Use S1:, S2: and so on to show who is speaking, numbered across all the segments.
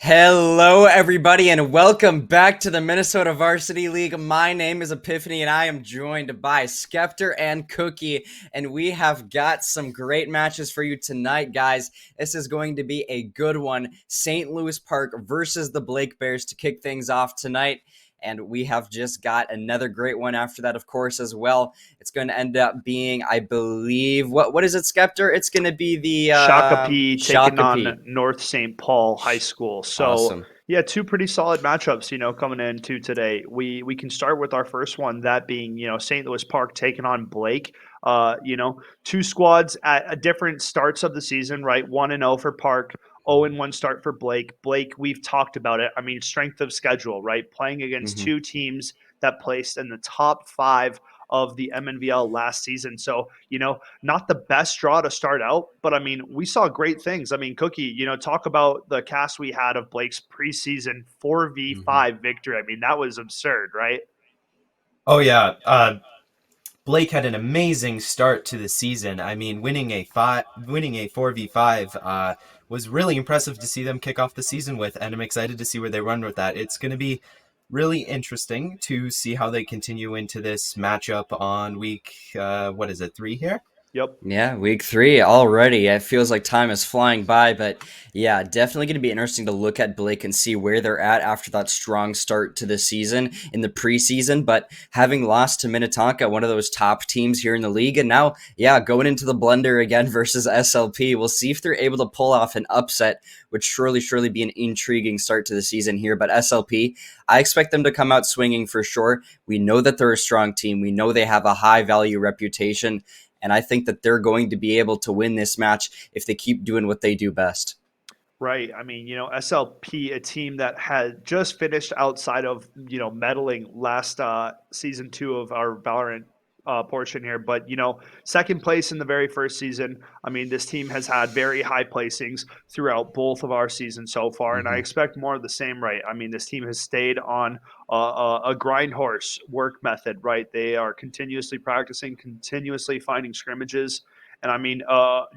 S1: Hello, everybody, and welcome back to the Minnesota Varsity League. My name is Epiphany, and I am joined by Skeptor and Cookie, and we have got some great matches for you tonight, guys. This is going to be a good one. St. Louis Park versus the Blake Bears to kick things off tonight. And we have just got another great one after that, of course, as well. It's going to end up being, I believe, what is it, Skeptor? It's going to be the
S2: Shakopee taking
S1: Shakopee.
S2: on North St. Paul High School. So,
S1: Awesome.
S2: Yeah, two pretty solid matchups, coming into today. We can start with our first one, that being, St. Louis Park taking on Blake. Two squads at different starts of the season, right? 1-0 for Park. 0-1 start for Blake. Blake, we've talked about it. I mean, strength of schedule, right? Playing against two teams that placed in the top 5 of the Mnvl last season. So, not the best draw to start out, but I mean, we saw great things. I mean, Cookie, talk about the cast we had of Blake's preseason 4v5 victory. I mean, that was absurd, right?
S3: Oh, yeah. Blake had an amazing start to the season. I mean, winning a 4v5 was really impressive to see them kick off the season with, and I'm excited to see where they run with that. It's going to be really interesting to see how they continue into this matchup on week, 3 here?
S2: Yep.
S1: Yeah, week 3 already. It feels like time is flying by, but yeah, definitely going to be interesting to look at Blake and see where they're at after that strong start to the season in the preseason. But having lost to Minnetonka, one of those top teams here in the league, and now, yeah, going into the blender again versus SLP, we'll see if they're able to pull off an upset, which surely be an intriguing start to the season here. But SLP, I expect them to come out swinging for sure. We know that they're a strong team. We know they have a high value reputation. And I think that they're going to be able to win this match if they keep doing what they do best.
S2: Right. I mean, SLP, a team that had just finished outside of, medaling last season 2 of our Valorant portion here. But, second place in the very first season. I mean, this team has had very high placings throughout both of our seasons so far. And I
S1: Mm-hmm.
S2: expect more of the same, right? I mean, this team has stayed on a grind horse work method, right? They are continuously practicing, continuously finding scrimmages. And I mean,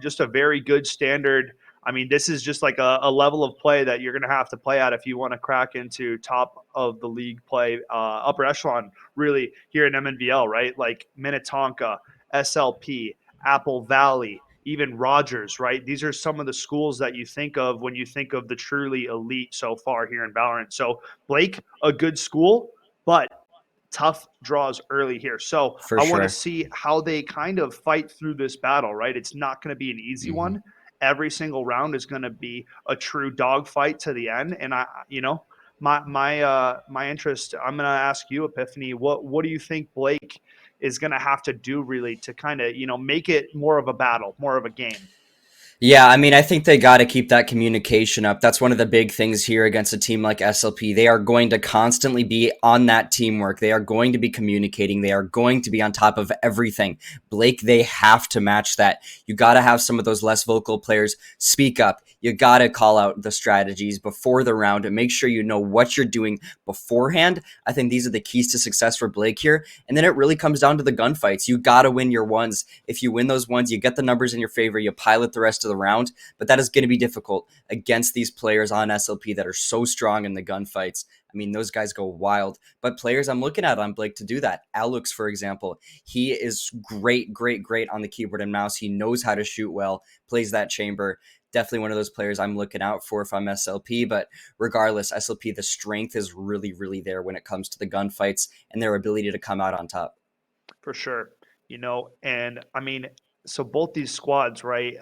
S2: just a very good standard. I mean, this is just like a level of play that you're going to have to play at if you want to crack into top of the league play, upper echelon, really, here in Mnvl, right? Like Minnetonka, SLP, Apple Valley, even Rogers, right? These are some of the schools that you think of when you think of the truly elite so far here in Valorant. So, Blake, a good school, but tough draws early here. So
S1: For
S2: I want to
S1: sure.
S2: see how they kind of fight through this battle, right? It's not going to be an easy
S1: Mm-hmm.
S2: one. Every single round is going to be a true dogfight to the end. And my interest, I'm going to ask you, Epiphany, what do you think Blake is going to have to do really to kind of, make it more of a battle, more of a game?
S1: Yeah, I mean, I think they got to keep that communication up. That's one of the big things here against a team like SLP. They are going to constantly be on that teamwork. They are going to be communicating. They are going to be on top of everything. Blake, they have to match that. You got to have some of those less vocal players speak up. You got to call out the strategies before the round and make sure you know what you're doing beforehand. I think these are the keys to success for Blake here. And then it really comes down to the gunfights. You got to win your ones. If you win those ones, you get the numbers in your favor. You pilot the rest of the round, but that is going to be difficult against these players on SLP that are so strong in the gunfights. I mean, those guys go wild. But players I'm looking at on Blake to do that. Alex, for example, he is great on the keyboard and mouse. He knows how to shoot well, plays that chamber. Definitely one of those players I'm looking out for if I'm SLP. But regardless, SLP, the strength is really there when it comes to the gunfights and their ability to come out on top.
S2: For sure. And I mean, so both these squads, right?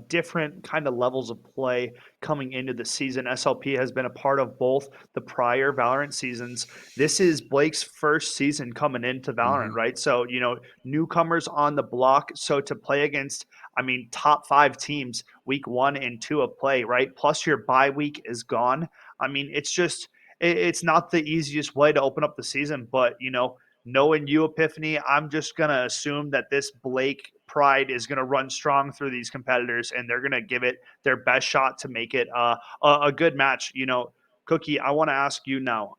S2: Different kind of levels of play coming into the season. SLP has been a part of both the prior Valorant seasons. This is Blake's first season coming into Valorant,
S1: Mm-hmm.
S2: right? So, newcomers on the block. So to play against, I mean, top 5 teams week 1 and 2 of play, right? Plus your bye week is gone. I mean, it's not the easiest way to open up the season, but knowing you, Epiphany, I'm just going to assume that this Blake pride is going to run strong through these competitors and they're going to give it their best shot to make it a good match. Cookie, I want to ask you now,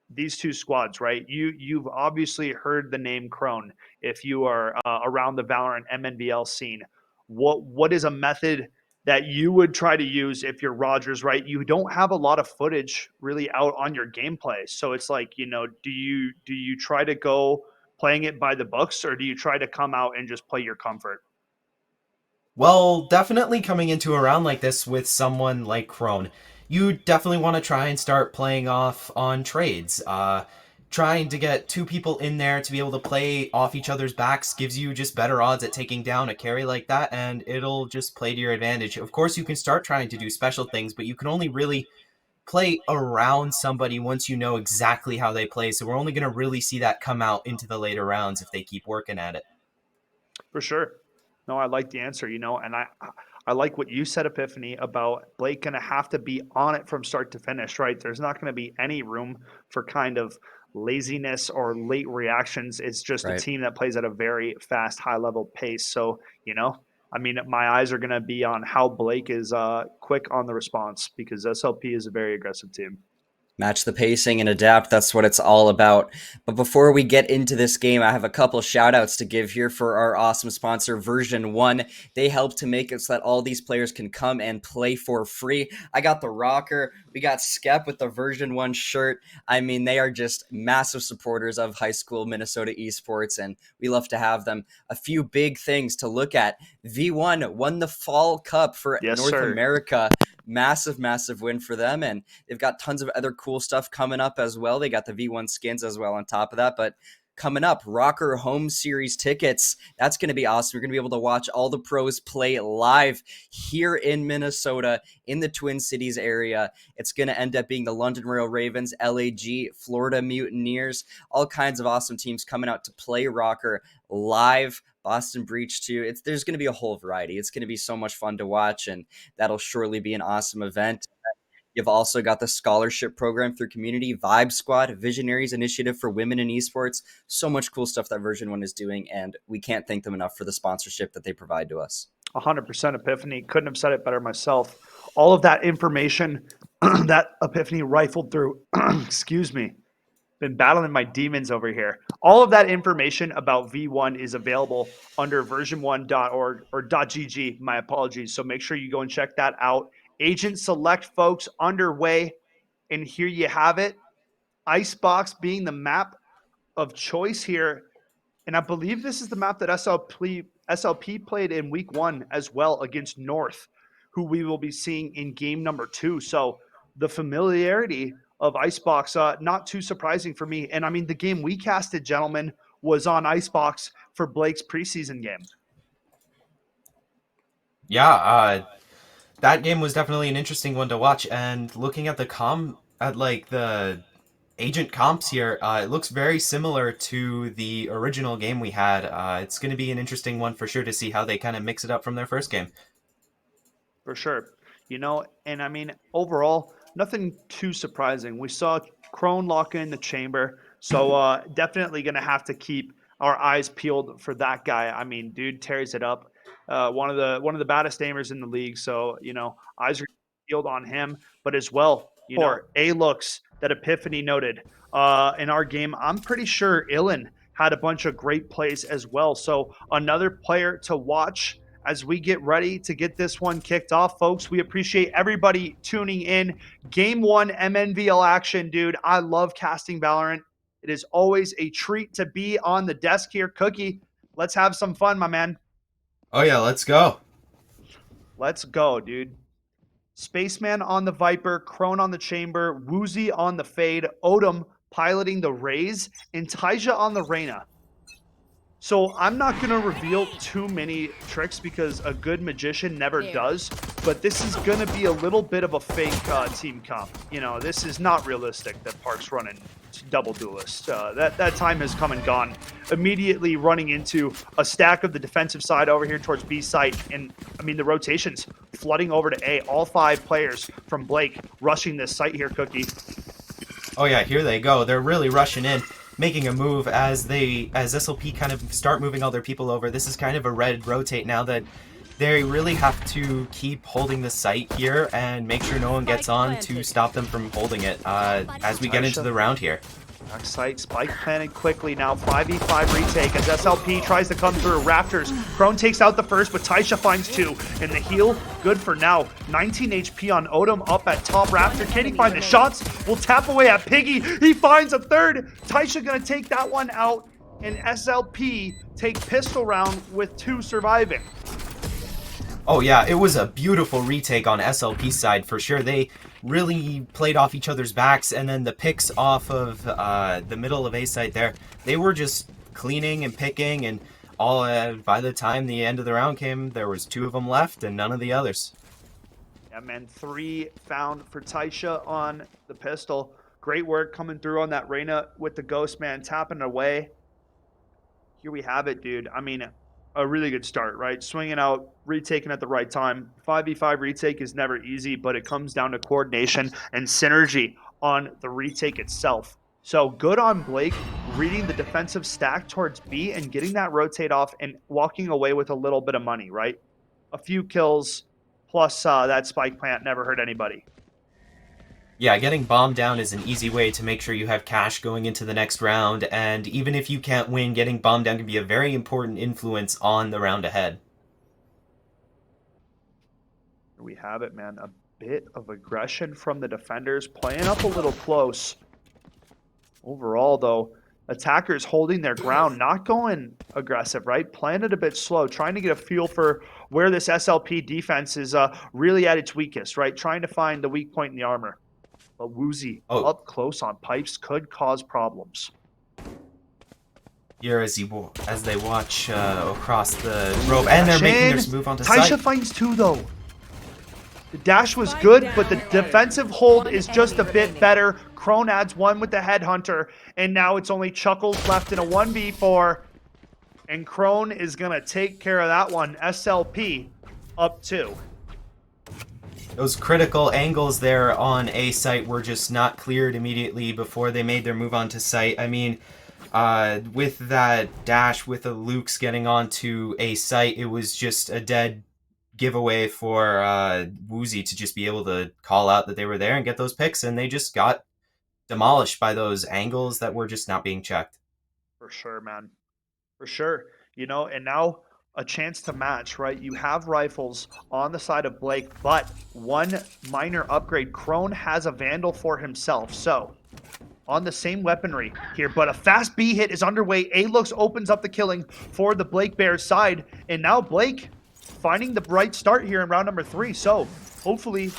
S2: these two squads, right? You've obviously heard the name Crone if you are around the Valorant MNBL scene. What is a method that you would try to use if you're Rogers, right? You don't have a lot of footage really out on your gameplay, so it's like do you try to go playing it by the books, or do you try to come out and just play your comfort?
S3: Well, definitely coming into a round like this with someone like Crone, you definitely want to try and start playing off on trades. Trying to get 2 people in there to be able to play off each other's backs gives you just better odds at taking down a carry like that, and it'll just play to your advantage. Of course, you can start trying to do special things, but you can only really play around somebody once you know exactly how they play, so we're only going to really see that come out into the later rounds if they keep working at it.
S2: For sure. No, I like the answer, and I like what you said, Epiphany, about Blake going to have to be on it from start to finish, right? There's not going to be any room for kind of laziness or late reactions. It's just a
S1: Right.
S2: team that plays at a very fast, high level pace. So, I mean, my eyes are going to be on how Blake is quick on the response because SLP is a very aggressive team.
S1: Match the pacing and adapt. That's what it's all about. But before we get into this game, I have a couple shout outs to give here for our awesome sponsor, VERSION1. They help to make it so that all these players can come and play for free. I got the rocker. We got Skep with the VERSION1 shirt. I mean, they are just massive supporters of high school Minnesota esports, and we love to have them. A few big things to look at. V1 won the Fall Cup for
S2: Yes,
S1: North
S2: sir.
S1: America. Massive win for them, and they've got tons of other cool stuff coming up as well. They got the V1 skins as well on top of that, but coming up, Rocker Home Series tickets. That's going to be awesome. You're going to be able to watch all the pros play live here in Minnesota, in the Twin Cities area. It's going to end up being the London Royal Ravens, LAG, Florida Mutineers, all kinds of awesome teams coming out to play Rocker live. Boston Breach too. There's going to be a whole variety. It's going to be so much fun to watch, and that'll surely be an awesome event. You've also got the scholarship program through Community, Vibe Squad, Visionaries Initiative for Women in Esports. So much cool stuff that VERSION1 is doing, and we can't thank them enough for the sponsorship that they provide to us.
S2: 100% Epiphany. Couldn't have said it better myself. All of that information that Epiphany rifled through, excuse me, been battling my demons over here. All of that information about V1 is available under version1.org or .gg. My apologies. So make sure you go and check that out. Agent select, folks, underway. And here you have it. Icebox being the map of choice here. And I believe this is the map that SLP played in week 1 as well against North, who we will be seeing in game number 2. So the familiarity of Icebox, not too surprising for me. And I mean, the game we casted, gentlemen, was on Icebox for Blake's preseason game.
S3: Yeah, that game was definitely an interesting one to watch. And looking at the agent comps here, it looks very similar to the original game we had. It's going to be an interesting one for sure to see how they kind of mix it up from their first game.
S2: For sure. And I mean, overall, nothing too surprising. We saw Crone lock in the chamber, so definitely going to have to keep our eyes peeled for that guy. I mean, dude tears it up. One of the baddest aimers in the league, so eyes are peeled on him, but as well, for A-looks that Epiphany noted in our game, I'm pretty sure Illan had a bunch of great plays as well. So another player to watch as we get ready to get this one kicked off, folks. We appreciate everybody tuning in. Game 1 Mnvl action, dude. I love casting Valorant. It is always a treat to be on the desk here. Cookie, let's have some fun, my man.
S3: Oh yeah, let's go.
S2: Let's go, dude. Spaceman on the Viper, Crone on the Chamber, Woozy on the Fade, Odom piloting the Raze, and Taija on the Reyna. So I'm not going to reveal too many tricks because a good magician never does, but this is going to be a little bit of a fake team comp. This is not realistic that Park's running double duelist. That time has come and gone. Immediately running into a stack of the defensive side over here towards B site, and I mean the rotations flooding over to A. All 5 players from Blake rushing this site here, Cookie.
S3: Oh yeah, here they go. They're really rushing in, making a move as SLP kind of start moving all their people over. This is kind of a red rotate now that they really have to keep holding the site here and make sure no one gets on to stop them from holding it as we get into the round here.
S2: Back site, spike planted quickly now. 5v5 retake as SLP tries to come through. Raptors, Crone takes out the first, but Taisha finds 2. And the heal, good for now. 19 HP on Odom up at top. Raptor, can he find the shots? Will tap away at Piggy. He finds a third. Taisha gonna take that one out. And SLP take pistol round with 2 surviving.
S3: Oh yeah, it was a beautiful retake on SLP's side for sure. They really played off each other's backs, and then the picks off of the middle of A side there, they were just cleaning and picking, and all by the time the end of the round came, there was 2 of them left and none of the others.
S2: Yeah, man, 3 found for Taisha on the pistol. Great work coming through on that Reyna with the Ghost Man tapping it away. Here we have it, dude. I mean, a really good start, right? Swinging out, retaking at the right time. 5v5 retake is never easy, but it comes down to coordination and synergy on the retake itself. So good on Blake reading the defensive stack towards B and getting that rotate off and walking away with a little bit of money, right? A few kills plus that spike plant never hurt anybody.
S3: Yeah, getting bombed down is an easy way to make sure you have cash going into the next round, and even if you can't win, getting bombed down can be a very important influence on the round ahead.
S2: We have it, man. A bit of aggression from the defenders, playing up a little close. Overall, though, attackers holding their ground, not going aggressive, right? Playing it a bit slow, trying to get a feel for where this SLP defense is really at its weakest, right? Trying to find the weak point in the armor. But Woozy
S3: Oh,
S2: up close on pipes could cause problems.
S3: here as they watch across the rope, and they're making their move onto
S2: Taisha
S3: site.
S2: finds two, though. The dash was good, but the defensive hold is just a bit better. Crone adds one with the headhunter, and now it's only Chuckles left in a 1v4. And Crone is going to take care of that one. SLP up 2.
S3: Those critical angles there on A site were just not cleared immediately before they made their move onto site. I mean, with that dash with the Lukes getting onto A site, it was just a dead giveaway for Woozy to just be able to call out that they were there and get those picks, and they just got demolished by those angles that were just not being checked.
S2: For sure, man. For sure. And now a chance to match, right? You have rifles on the side of Blake, but one minor upgrade. Crone has a Vandal for himself. So, on the same weaponry here, but a fast B hit is underway. A-Looks opens up the killing for the Blake Bears side, and now Blake finding the right start here in round number 3. So, hopefully,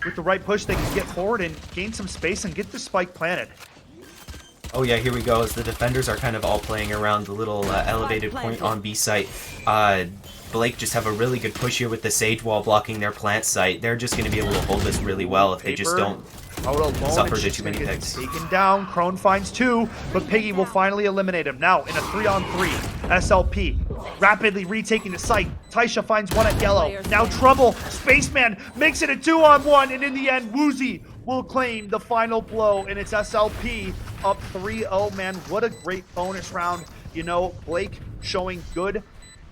S2: with the right push, they can get forward and gain some space and get the spike planted.
S3: Oh yeah, here we go, as the defenders are kind of all playing around the little elevated point on B site. Blake just have a really good push here with the Sage Wall blocking their plant site. They're just going to be able to hold this really well if they just don't suffer too many picks.
S2: Taken down, Crone finds 2, but Piggy will finally eliminate him. Now, in a 3-on-3, SLP rapidly retaking the site. Taisha finds one at yellow. Now Trouble, Spaceman makes it a 2-on-1, and in the end, Woozy will claim the final blow, and it's SLP up 3-0, man. What a great bonus round. Blake showing good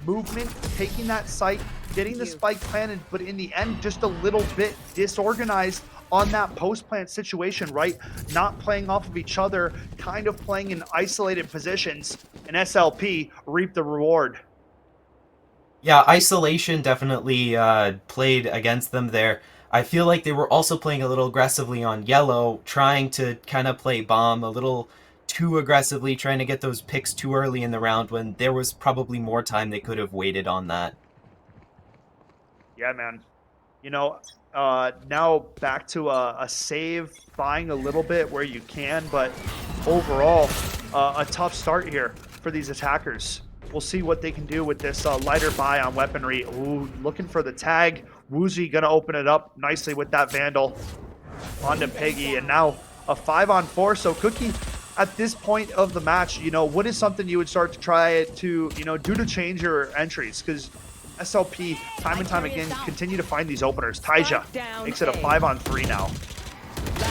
S2: movement, taking that site, getting the spike planted, but in the end, just a little bit disorganized on that post-plant situation, right? Not playing off of each other, kind of playing in isolated positions, and SLP reaped the reward.
S3: Yeah, isolation definitely played against them there. I feel like they were also playing a little aggressively on yellow, trying to kind of play bomb a little too aggressively, trying to get those picks too early in the round when there was probably more time they could have waited on that.
S2: Yeah, man. Now back to a save, buying a little bit where you can, but overall, a tough start here for these attackers. We'll see what they can do with this lighter buy on weaponry. Ooh, looking for the tag. Woozy gonna open it up nicely with that Vandal onto Peggy, and now a 5-on-4. So Cookie, at this point of the match, what is something you would start to try to, do to change your entries? Because SLP, time and time again, continue to find these openers. Taisha makes it a 5-on-3 now.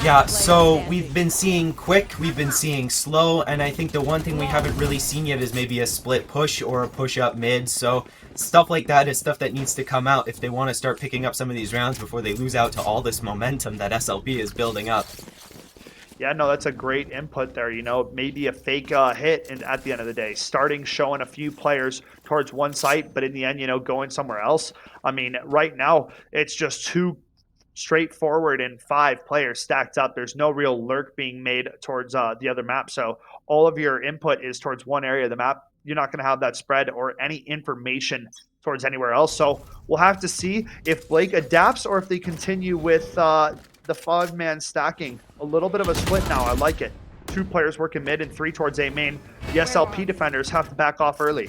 S3: Yeah, so we've been seeing quick, we've been seeing slow, and I think the one thing we haven't really seen yet is maybe a split push or a push up mid. So stuff like that is stuff that needs to come out if they want to start picking up some of these rounds before they lose out to all this momentum that SLP is building up.
S2: Yeah, no, that's a great input there. Maybe a fake hit at the end of the day. Starting showing a few players towards one site, but in the end, going somewhere else. I mean, right now, it's just 2 straightforward and 5 players stacked up. There's no real lurk being made towards the other map. So all of your input is towards one area of the map. You're not going to have that spread or any information towards anywhere else. So we'll have to see if Blake adapts or if they continue with the 5-man stacking. A little bit of a split now. I like it. 2 players working mid and 3 towards A main. The SLP defenders have to back off early.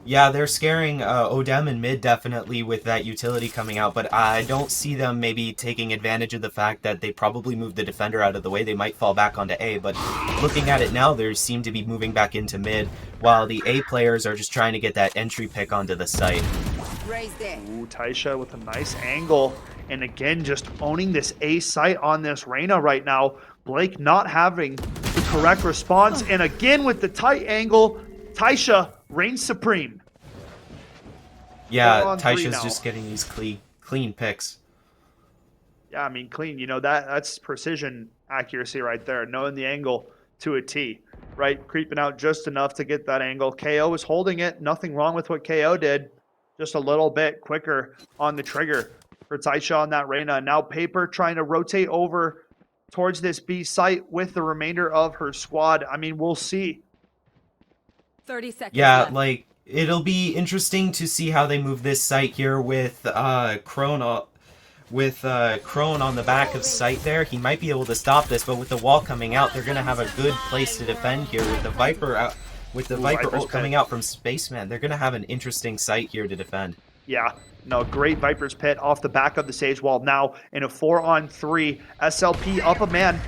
S3: Yeah, they're scaring Odem in mid definitely with that utility coming out, but I don't see them maybe taking advantage of the fact that they probably moved the defender out of the way. They might fall back onto A, but looking at it now, they seem to be moving back into mid, while the A players are just trying to get that entry pick onto the site.
S2: Ooh, Taisha with a nice angle, and again, just owning this A site on this Reyna right now. Blake not having the correct response, and again with the tight angle, Taisha reigns supreme.
S3: Yeah, Taisha's just getting these clean picks.
S2: Yeah, I mean, clean. You know, that's precision accuracy right there, knowing the angle to a T, right? Creeping out just enough to get that angle. KO is holding it. Nothing wrong with what KO did. Just a little bit quicker on the trigger for Taisha on that Reyna. Now Paper trying to rotate over towards this B site with the remainder of her squad. I mean, we'll see.
S4: 30 seconds
S3: Yeah,
S4: left.
S3: like it'll be interesting to see how they move this site here with Crone Crone on the back of site there. He might be able to stop this, but with the wall coming out, they're gonna have a good place to defend here with the Viper out. With the Viper ult coming out from Spaceman, they're gonna have an interesting site here to defend.
S2: Yeah, no, great Viper's Pit off the back of the Sage Wall. Now in a 4-on-3, SLP up a man,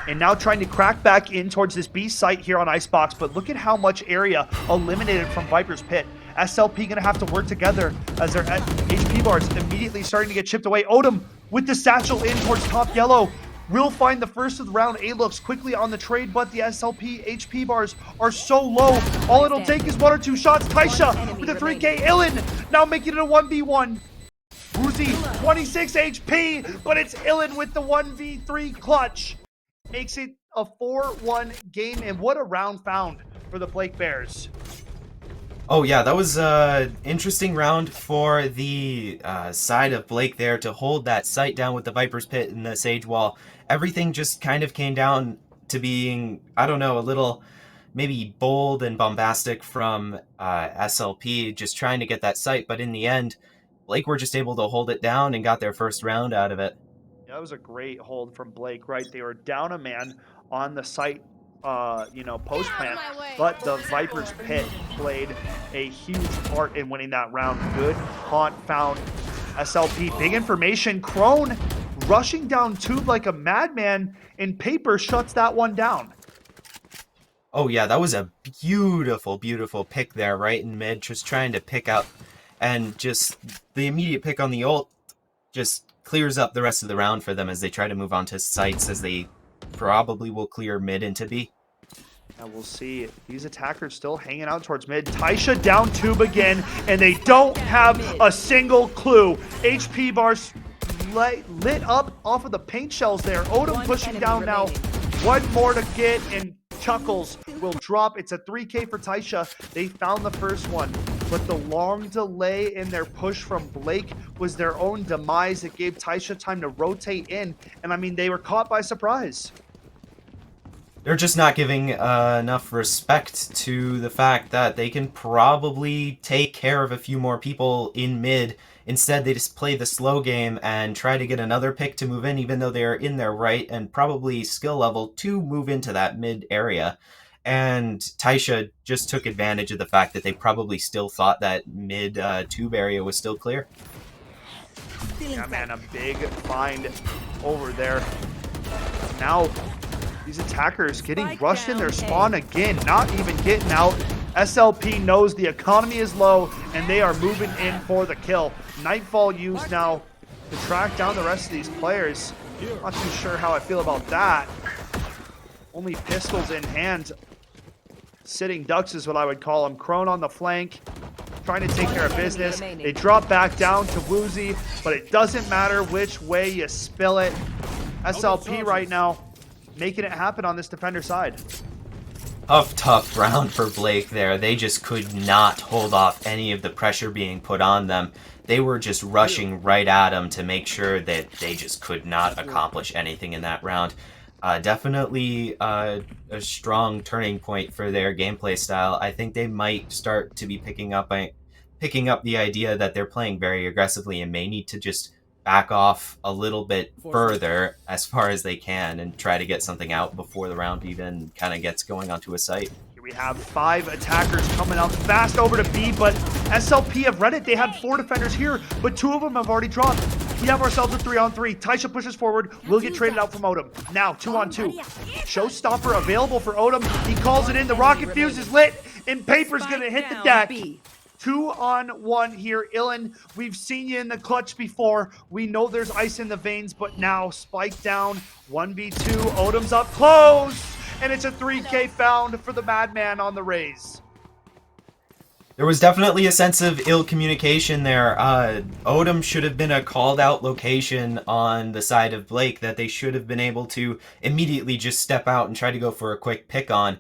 S2: and now trying to crack back in towards this B site here on Icebox. But look at how much area eliminated from Viper's Pit. SLP gonna have to work together as their HP bars immediately starting to get chipped away. Odom with the satchel in towards top yellow. Will find the first of the round. A looks quickly on the trade, but the SLP HP bars are so low. All it'll take is 1 or 2 shots. Taisha with a 3K. Ilin now making it a 1v1. Woozy, 26 HP, but it's Ilin with the 1v3 clutch. Makes it a 4-1 game, and what a round found for the Blake Bears.
S3: Oh yeah, that was an interesting round for the side of Blake there to hold that site down with the Viper's Pit and the Sage Wall. Everything just kind of came down to being, I don't know, a little maybe bold and bombastic from SLP, just trying to get that site. But in the end, Blake were just able to hold it down and got their first round out of it.
S2: That was a great hold from Blake, right? They were down a man on the site, post plant, but the Viper's Pit played a huge part in winning that round. Good haunt found. SLP, big information. Crone rushing down tube like a madman, and Paper shuts that one down.
S3: Oh yeah, that was a beautiful, beautiful pick there, right in mid, just trying to pick out, and just the immediate pick on the ult just clears up the rest of the round for them as they try to move on to sites, as they probably will clear mid into B.
S2: And we'll see. These attackers still hanging out towards mid. Taisha down tube again, and they don't have a single clue. HP bars lit up off of the paint shells there. Odom pushing down now. One more to get, and Chuckles will drop. It's a 3K for Taisha. They found the first one, but the long delay in their push from Blake was their own demise. It gave Taisha time to rotate in, and I mean, they were caught by surprise.
S3: They're just not giving enough respect to the fact that they can probably take care of a few more people in mid. Instead, they just play the slow game and try to get another pick to move in, even though they're in their right and probably skill level to move into that mid area. And Taisha just took advantage of the fact that they probably still thought that mid tube area was still clear.
S2: Yeah, man, a big find over there. Now, these attackers getting rushed in their spawn again, not even getting out. SLP knows the economy is low, and they are moving in for the kill. Nightfall used now to track down the rest of these players. Not too sure how I feel about that. Only pistols in hand. Sitting ducks is what I would call them. Crone on the flank, trying to take care of business. They drop back down to Woozy, but it doesn't matter which way you spill it. SLP right now making it happen on this defender side.
S3: Tough round for Blake there. They just could not hold off any of the pressure being put on them. They were just rushing right at him to make sure that they just could not accomplish anything in that round. Definitely a strong turning point for their gameplay style. I think they might start to be picking up the idea that they're playing very aggressively and may need to just back off a little bit further as far as they can and try to get something out before the round even kind of gets going onto a site.
S2: Here we have 5 attackers coming up fast over to B, but SLP have read it. They had 4 defenders here, but 2 of them have already dropped. We have ourselves a 3-on-3. Taisha pushes forward. We'll get traded out from Odom. Now, 2-on-2. Showstopper available for Odom. He calls it in. The rocket fuse is lit, and Paper's going to hit the deck. 2-on-1 here. Ilin, we've seen you in the clutch before. We know there's ice in the veins, but now spike down. 1v2. Odom's up close, and it's a 3K found for the Madman on the Raze.
S3: There was definitely a sense of ill communication there. Odom should have been a called out location on the side of Blake that they should have been able to immediately just step out and try to go for a quick pick on.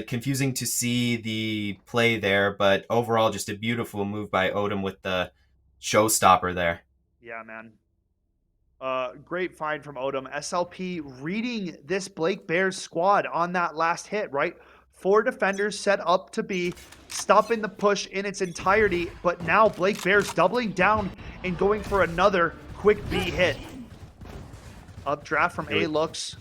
S3: Confusing to see the play there, but overall just a beautiful move by Odom with the showstopper there.
S2: Yeah, man. Great find from Odom. SLP reading this Blake Bears squad on that last hit, right? 4 defenders set up to be stopping the push in its entirety, but now Blake Bears doubling down and going for another quick B hit. Updraft from A looks.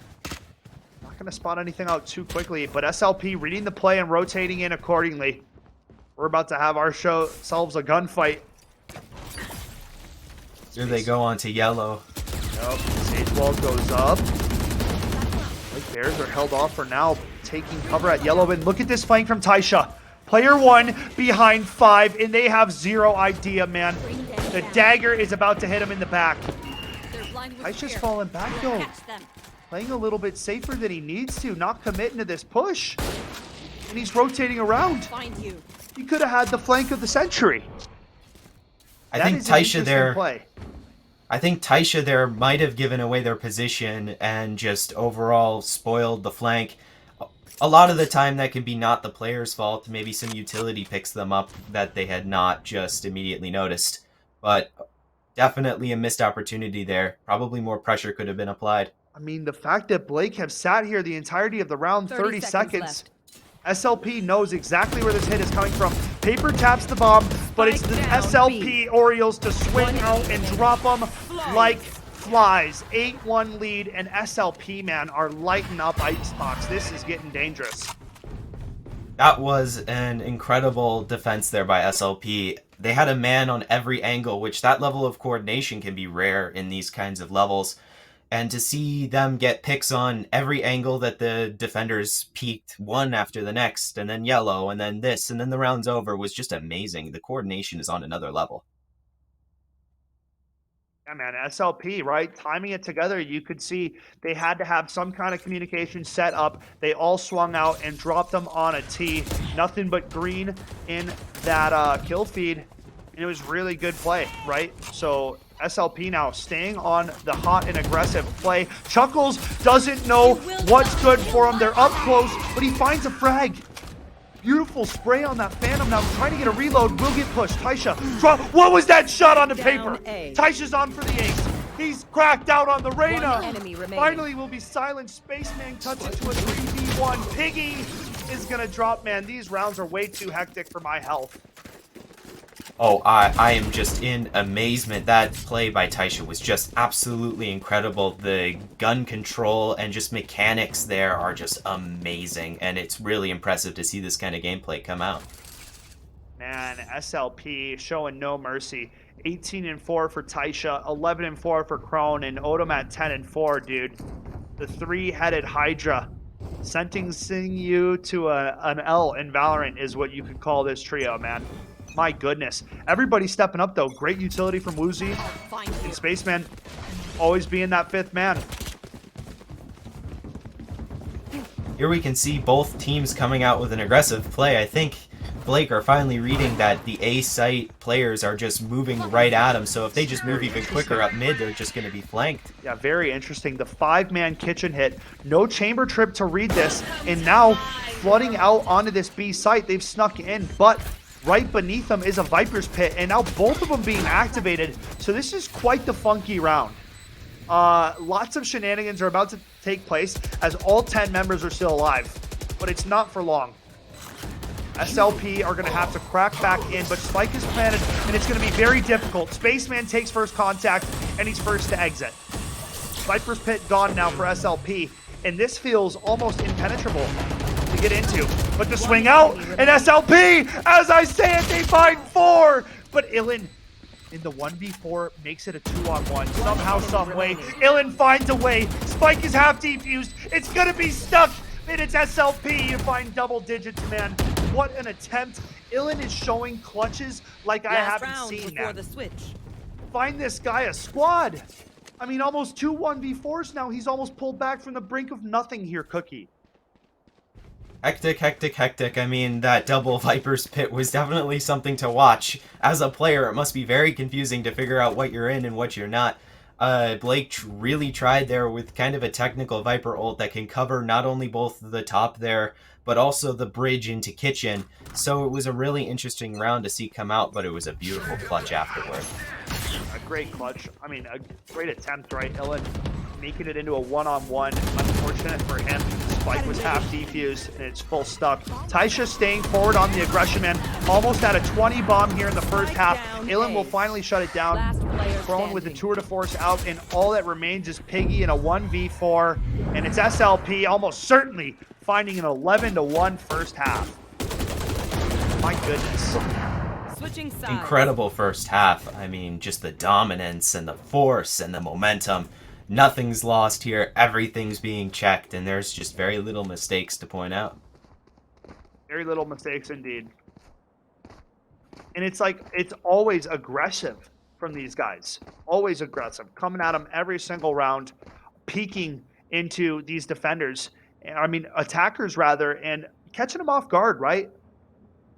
S2: Not going to spot anything out too quickly, but SLP reading the play and rotating in accordingly. We're about to have ourselves a gunfight.
S3: Here they go on to yellow.
S2: Yep, Sage Wall goes up. Blake Bears are held off for now, taking cover at yellow. And look at this flank from Taisha. Player 1 behind 5, and they have zero idea, man. The dagger is about to hit him in the back. Taisha's falling back, though. Playing a little bit safer than he needs to, not committing to this push. And he's rotating around. He could have had the flank of the century.
S3: I think Taisha there might have given away their position and just overall spoiled the flank. A lot of the time that can be not the player's fault. Maybe some utility picks them up that they had not just immediately noticed. But definitely a missed opportunity there. Probably more pressure could have been applied.
S2: I mean, the fact that Blake have sat here the entirety of the round, 30 seconds. SLP knows exactly where this hit is coming from. Paper taps the bomb, but it's the SLP Orioles to swing out and drop them like flies. 8-1 lead, and SLP, man, are lighting up Icebox. This is getting dangerous.
S3: That was an incredible defense there by SLP. They had a man on every angle, which that level of coordination can be rare in these kinds of levels. And to see them get picks on every angle that the defenders peeked, one after the next, and then yellow, and then this, and then the round's over, was just amazing. The coordination is on another level.
S2: Yeah, man, SLP, right? Timing it together, you could see they had to have some kind of communication set up. They all swung out and dropped them on a T. Nothing but green in that kill feed. And it was really good play, right? So SLP now staying on the hot and aggressive play. Chuckles doesn't know what's good for him. They're up close, but he finds a frag. Beautiful spray on that Phantom now, trying to get a reload, will get pushed. Taisha, what was that shot on the paper? Taisha's on for the ace. He's cracked out on the Reyna. Finally will be silenced. Spaceman cuts it to a 3v1. Piggy is gonna drop, man. These rounds are way too hectic for my health.
S3: Oh, I am just in amazement. That play by Taisha was just absolutely incredible. The gun control and just mechanics there are just amazing, and it's really impressive to see this kind of gameplay come out.
S2: Man, SLP showing no mercy. 18-4 for Taisha, 11-4 for Krone, and Odom at 10-4, dude. The three-headed Hydra. Sentencing you to an L in Valorant is what you could call this trio, man. My goodness. Everybody's stepping up, though. Great utility from Woozy. And Spaceman always being that fifth man.
S3: Here we can see both teams coming out with an aggressive play. I think Blake are finally reading that the A site players are just moving right at him. So if they just move even quicker up mid, they're just going to be flanked.
S2: Yeah, very interesting. The 5-man kitchen hit. No chamber trip to read this. And now flooding out onto this B site. They've snuck in, but right beneath them is a Viper's Pit, and now both of them being activated. So this is quite the funky round. Lots of shenanigans are about to take place as all 10 members are still alive, but it's not for long. SLP are going to have to crack back in, but Spike is planted, and it's going to be very difficult. Spaceman takes first contact, and he's first to exit. Viper's Pit gone now for SLP, and this feels almost impenetrable to get into, but to swing out, and SLP, as I say it, they find 4, but Ilin in the 1v4 makes it a 2-on-1, somehow, some way. Ilin finds a way, Spike is half defused, it's gonna be stuck, and it's SLP, you find double digits, man. What an attempt. Ilin is showing clutches like I haven't seen now. Find this guy a squad. I mean, almost 2 1v4s now, he's almost pulled back from the brink of nothing here, Cookie.
S3: Hectic, hectic, hectic. I mean, that double Viper's Pit was definitely something to watch. As a player, it must be very confusing to figure out what you're in and what you're not. Blake really tried there with kind of a technical Viper ult that can cover not only both the top there, but also the bridge into kitchen. So it was a really interesting round to see come out, but it was a beautiful clutch afterward.
S2: A great clutch. I mean, a great attempt, right? Illan making it into a one-on-one. Unfortunate for him. Spike was half defused and it's full stuck. Taisha staying forward on the aggression, man. Almost at a 20 bomb here in the first half. Illan will finally shut it down. Prone with the tour de force out, and all that remains is Piggy in a 1v4, and it's SLP almost certainly finding an 11-1 first half. My goodness.
S4: Switching sides.
S3: Incredible first half. I mean, just the dominance and the force and the momentum. Nothing's lost here. Everything's being checked, and there's just very little mistakes to point out.
S2: Very little mistakes indeed. And it's like, it's always aggressive from these guys. Always aggressive. Coming at them every single round, peeking into these defenders. I mean, attackers rather, and catching them off guard, right?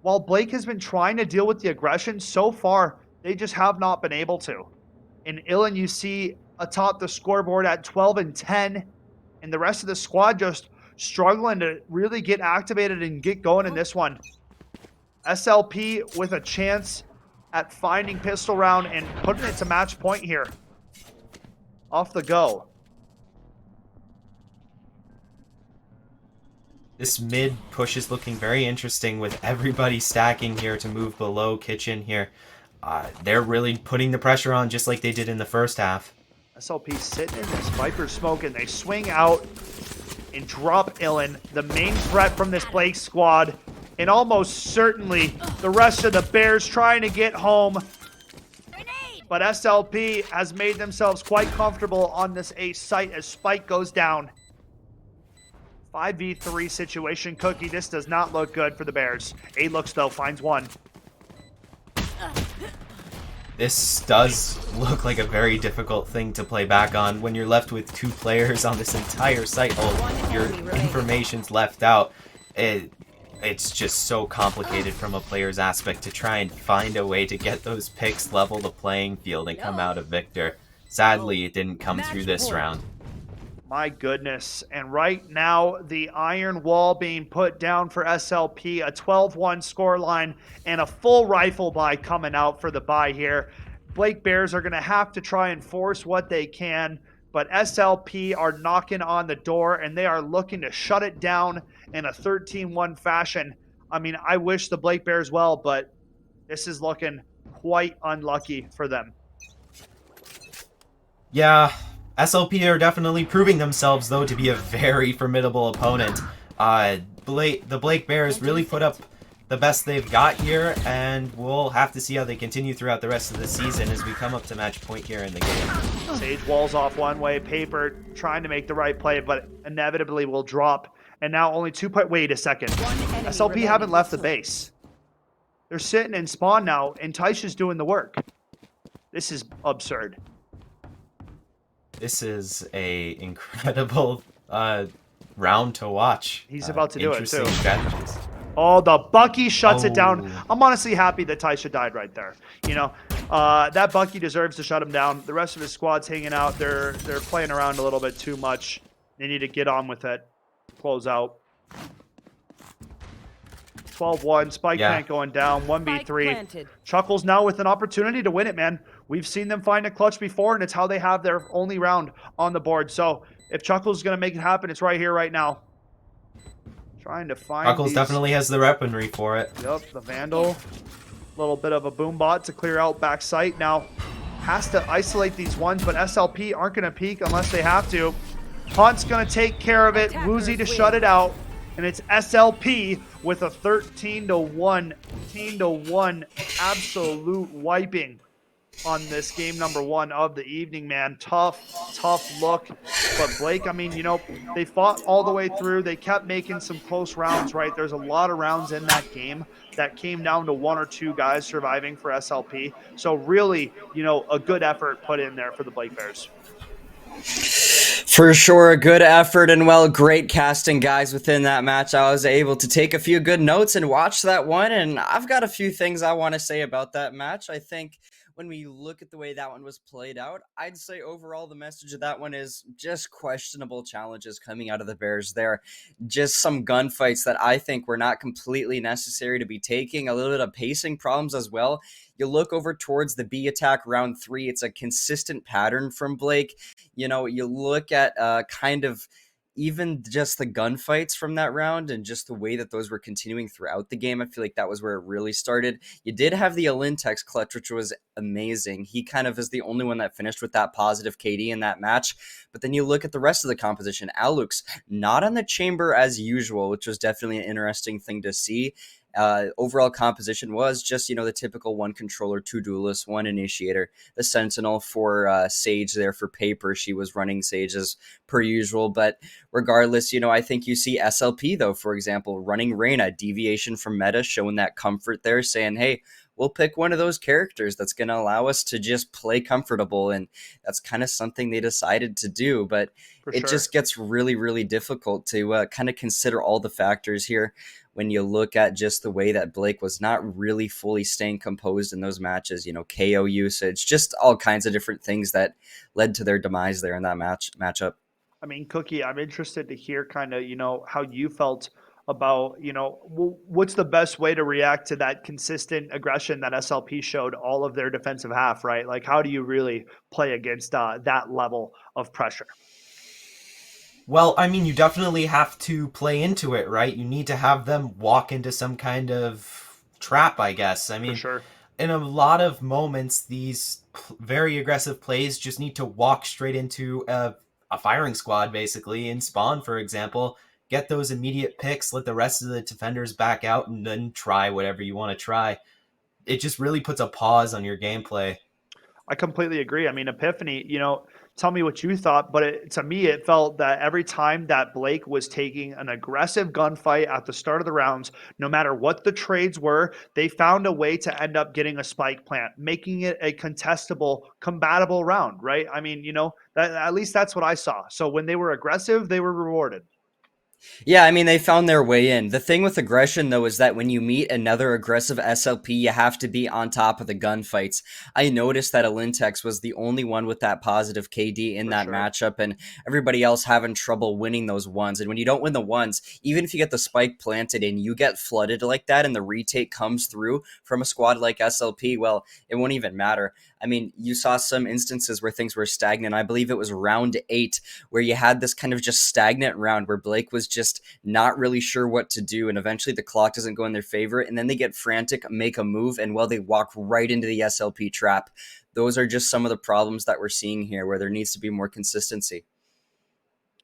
S2: While Blake has been trying to deal with the aggression, so far, they just have not been able to. In Illan, you see atop the scoreboard at 12-10, and the rest of the squad just struggling to really get activated and get going in this one. SLP with a chance at finding pistol round and putting it to match point here. Off the go.
S3: This mid push is looking very interesting with everybody stacking here to move below kitchen here. They're really putting the pressure on just like they did in the first half.
S2: SLP sitting in this Viper smoke, and they swing out and drop Illan, the main threat from this Blake squad. And almost certainly the rest of the Bears trying to get home. But SLP has made themselves quite comfortable on this A site as Spike goes down. 5v3 situation. Cookie, this does not look good for the Bears. A looks though, finds one.
S3: This does look like a very difficult thing to play back on when you're left with 2 players on this entire site. Oh, your information's left out. It's just so complicated from a player's aspect to try and find a way to get those picks, level the playing field, and come out a victor. Sadly, it didn't come through this round.
S2: My goodness. And right now, the iron wall being put down for SLP, a 12-1 scoreline, and a full rifle buy coming out for the buy here. Blake Bears are going to have to try and force what they can, but SLP are knocking on the door, and they are looking to shut it down in a 13-1 fashion. I mean, I wish the Blake Bears well, but this is looking quite unlucky for them.
S3: Yeah, SLP are definitely proving themselves, though, to be a very formidable opponent. The Blake Bears really put up the best they've got here, and we'll have to see how they continue throughout the rest of the season as we come up to match point here in the game.
S2: Sage walls off one way. Paper trying to make the right play, but inevitably will drop. And now only 2 point. Wait a second. SLP haven't left the base. They're sitting in spawn now, and Taisha's doing the work. This is absurd.
S3: This is a incredible round to watch.
S2: He's about to do it, too.
S3: Interesting strategies.
S2: Oh, the Bucky shuts it down. I'm honestly happy that Taisha died right there. You know, that Bucky deserves to shut him down. The rest of his squad's hanging out. They're playing around a little bit too much. They need to get on with it. Close out. 12-1. Spike plant going down. 1v3. Chuckles now with an opportunity to win it, man. We've seen them find a clutch before, and it's how they have their only round on the board. So if Chuckles is going to make it happen, it's right here, right now. Trying to find
S3: Chuckles definitely has the weaponry for it.
S2: Yep, the Vandal. A little bit of a boom bot to clear out back sight. Now has to isolate these ones, but SLP aren't going to peek unless they have to. Hunt's going to take care of it. Woozy to shut it out. And it's SLP with a 13-1, 13-1 absolute wiping on this game number 1 of the evening, man. Tough look. But Blake, I mean, you know, they fought all the way through. They kept making some close rounds, right? There's a lot of rounds in that game that came down to 1 or 2 guys surviving for SLP. So really, you know, a good effort put in there for the Blake Bears.
S1: For sure, a good effort and well, great casting guys within that match. I was able to take a few good notes and watch that one, and I've got a few things I want to say about that match. I think when we look at the way that one was played out, I'd say overall the message of that one is just questionable challenges coming out of the Bears there. Just some gunfights that I think were not completely necessary to be taking, a little bit of pacing problems as well. You look over towards the B attack round 3, it's a consistent pattern from Blake. You look at kind of even just the gunfights from that round and just the way that those were continuing throughout the game. I feel like that was where it really started. You did have the Alintex clutch, which was amazing. He kind of is the only one that finished with that positive KD in that match. But then you look at the rest of the composition. Alux, not on the chamber as usual, which was definitely an interesting thing to see. Overall composition was just, the typical one controller, two duelists, one initiator, the sentinel for Sage there for paper. She was running Sage as per usual. But regardless, I think you see SLP, though, for example, running Reyna, deviation from meta, showing that comfort there, saying, hey, we'll pick one of those characters that's going to allow us to just play comfortable. And that's kind of something they decided to do. But
S2: For
S1: it
S2: sure.
S1: just gets really, really difficult to kind of consider all the factors here when you look at just the way that Blake was not really fully staying composed in those matches, KO usage, just all kinds of different things that led to their demise there in that matchup.
S2: I mean, Cookie, I'm interested to hear kind of, how you felt about, what's the best way to react to that consistent aggression that SLP showed all of their defensive half, right? Like, how do you really play against that level of pressure?
S3: Well, I mean, you definitely have to play into it, right? You need to have them walk into some kind of trap, I guess. I
S2: For
S3: mean,
S2: sure.
S3: in a lot of moments, these very aggressive plays just need to walk straight into a firing squad, basically, in Spawn, for example. Get those immediate picks, let the rest of the defenders back out, and then try whatever you want to try. It just really puts a pause on your gameplay.
S2: I completely agree. I mean, Epiphany, tell me what you thought, but to me, it felt that every time that Blake was taking an aggressive gunfight at the start of the rounds, no matter what the trades were, they found a way to end up getting a spike plant, making it a contestable, combatable round, right? I mean, that, at least that's what I saw. So when they were aggressive, they were rewarded.
S1: Yeah, I mean, they found their way in. The thing with aggression, though, is that when you meet another aggressive SLP, you have to be on top of the gunfights. I noticed that Alintex was the only one with that positive KD in
S2: For
S1: that
S2: sure.
S1: matchup, and everybody else having trouble winning those ones. And when you don't win the ones, even if you get the spike planted and you get flooded like that and the retake comes through from a squad like SLP, well, it won't even matter. I mean, you saw some instances where things were stagnant. I believe it was round 8 where you had this kind of just stagnant round where Blake was just not really sure what to do. And eventually the clock doesn't go in their favor. And then they get frantic, make a move, and well, they walk right into the SLP trap. Those are just some of the problems that we're seeing here where there needs to be more consistency.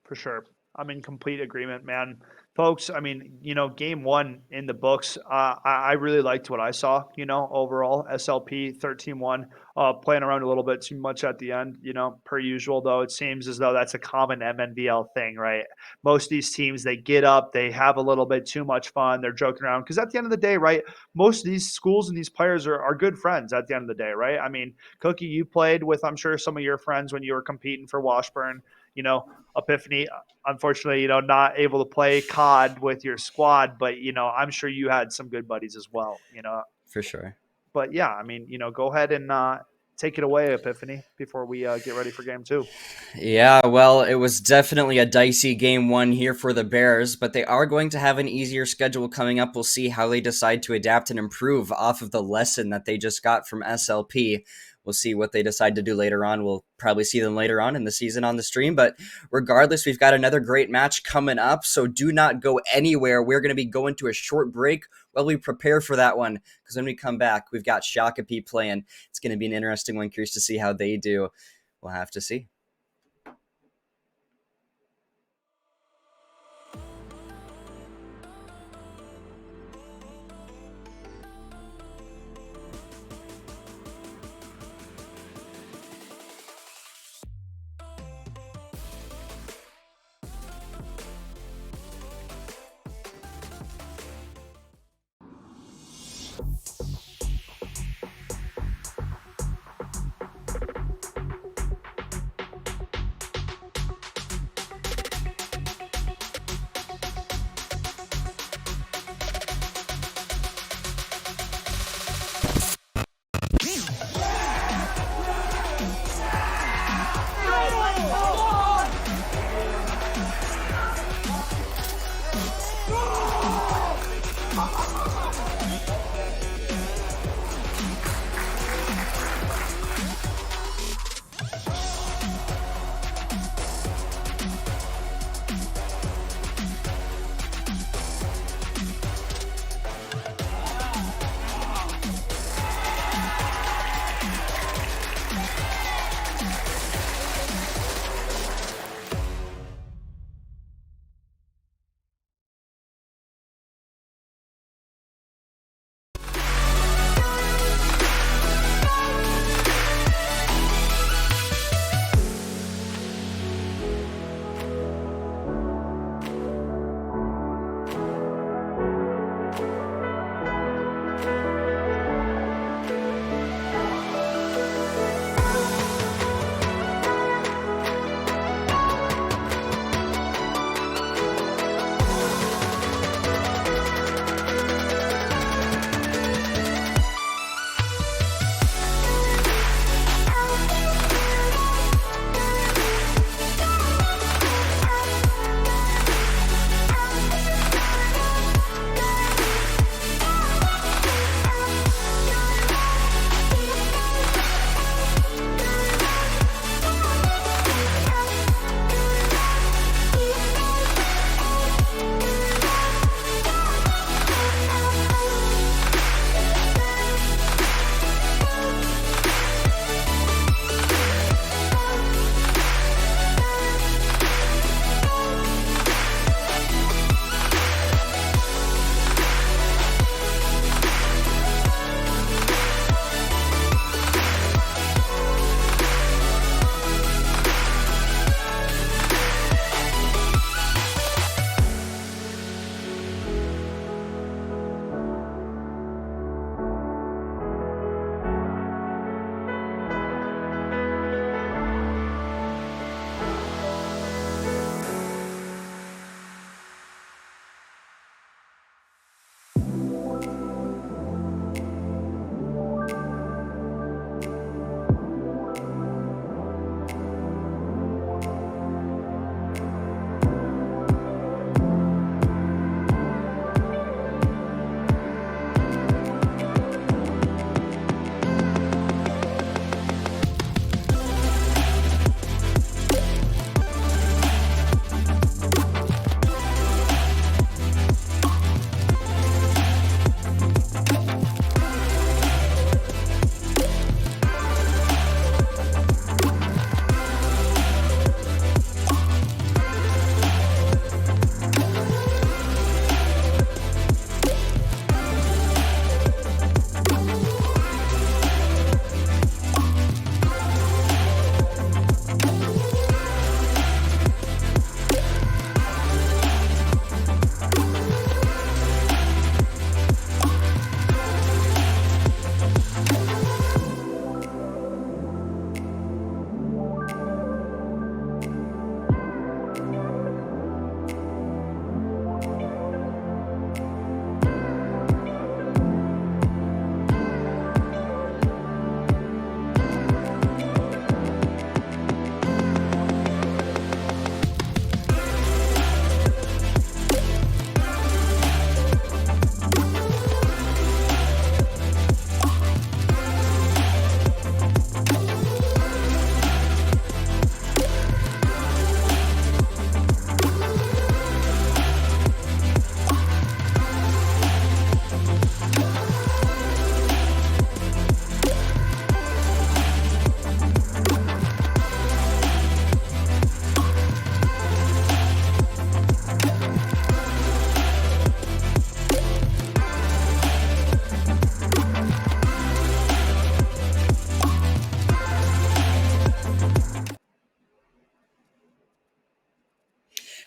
S2: For sure. I'm in complete agreement, man. Folks, I mean, game one in the books, I really liked what I saw, overall. SLP 13-1, playing around a little bit too much at the end, per usual, though. It seems as though that's a common Mnvl thing, right? Most of these teams, they get up, they have a little bit too much fun, they're joking around. Because at the end of the day, right, most of these schools and these players are good friends at the end of the day, right? I mean, Cookie, you played with, I'm sure, some of your friends when you were competing for Washburn. Epiphany, unfortunately, not able to play COD with your squad, but I'm sure you had some good buddies as well.
S1: For sure.
S2: But yeah, I mean, go ahead and take it away, Epiphany, before we get ready for game 2.
S1: Yeah, well, it was definitely a dicey game 1 here for the Bears, but they are going to have an easier schedule coming up. We'll see how they decide to adapt and improve off of the lesson that they just got from SLP. We'll see what they decide to do later on. We'll probably see them later on in the season on the stream. But regardless, we've got another great match coming up. So do not go anywhere. We're going to be going to a short break while we prepare for that one. Because when we come back, we've got Shakopee playing. It's going to be an interesting one. Curious to see how they do. We'll have to see.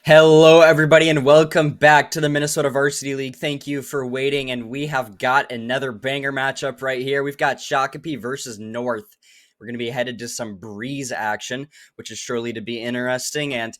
S1: Hello, everybody, and welcome back to the Minnesota Varsity League. Thank you for waiting, and we have got another banger matchup right here. We've got Shakopee versus North. We're going to be headed to some breeze action, which is surely to be interesting. And,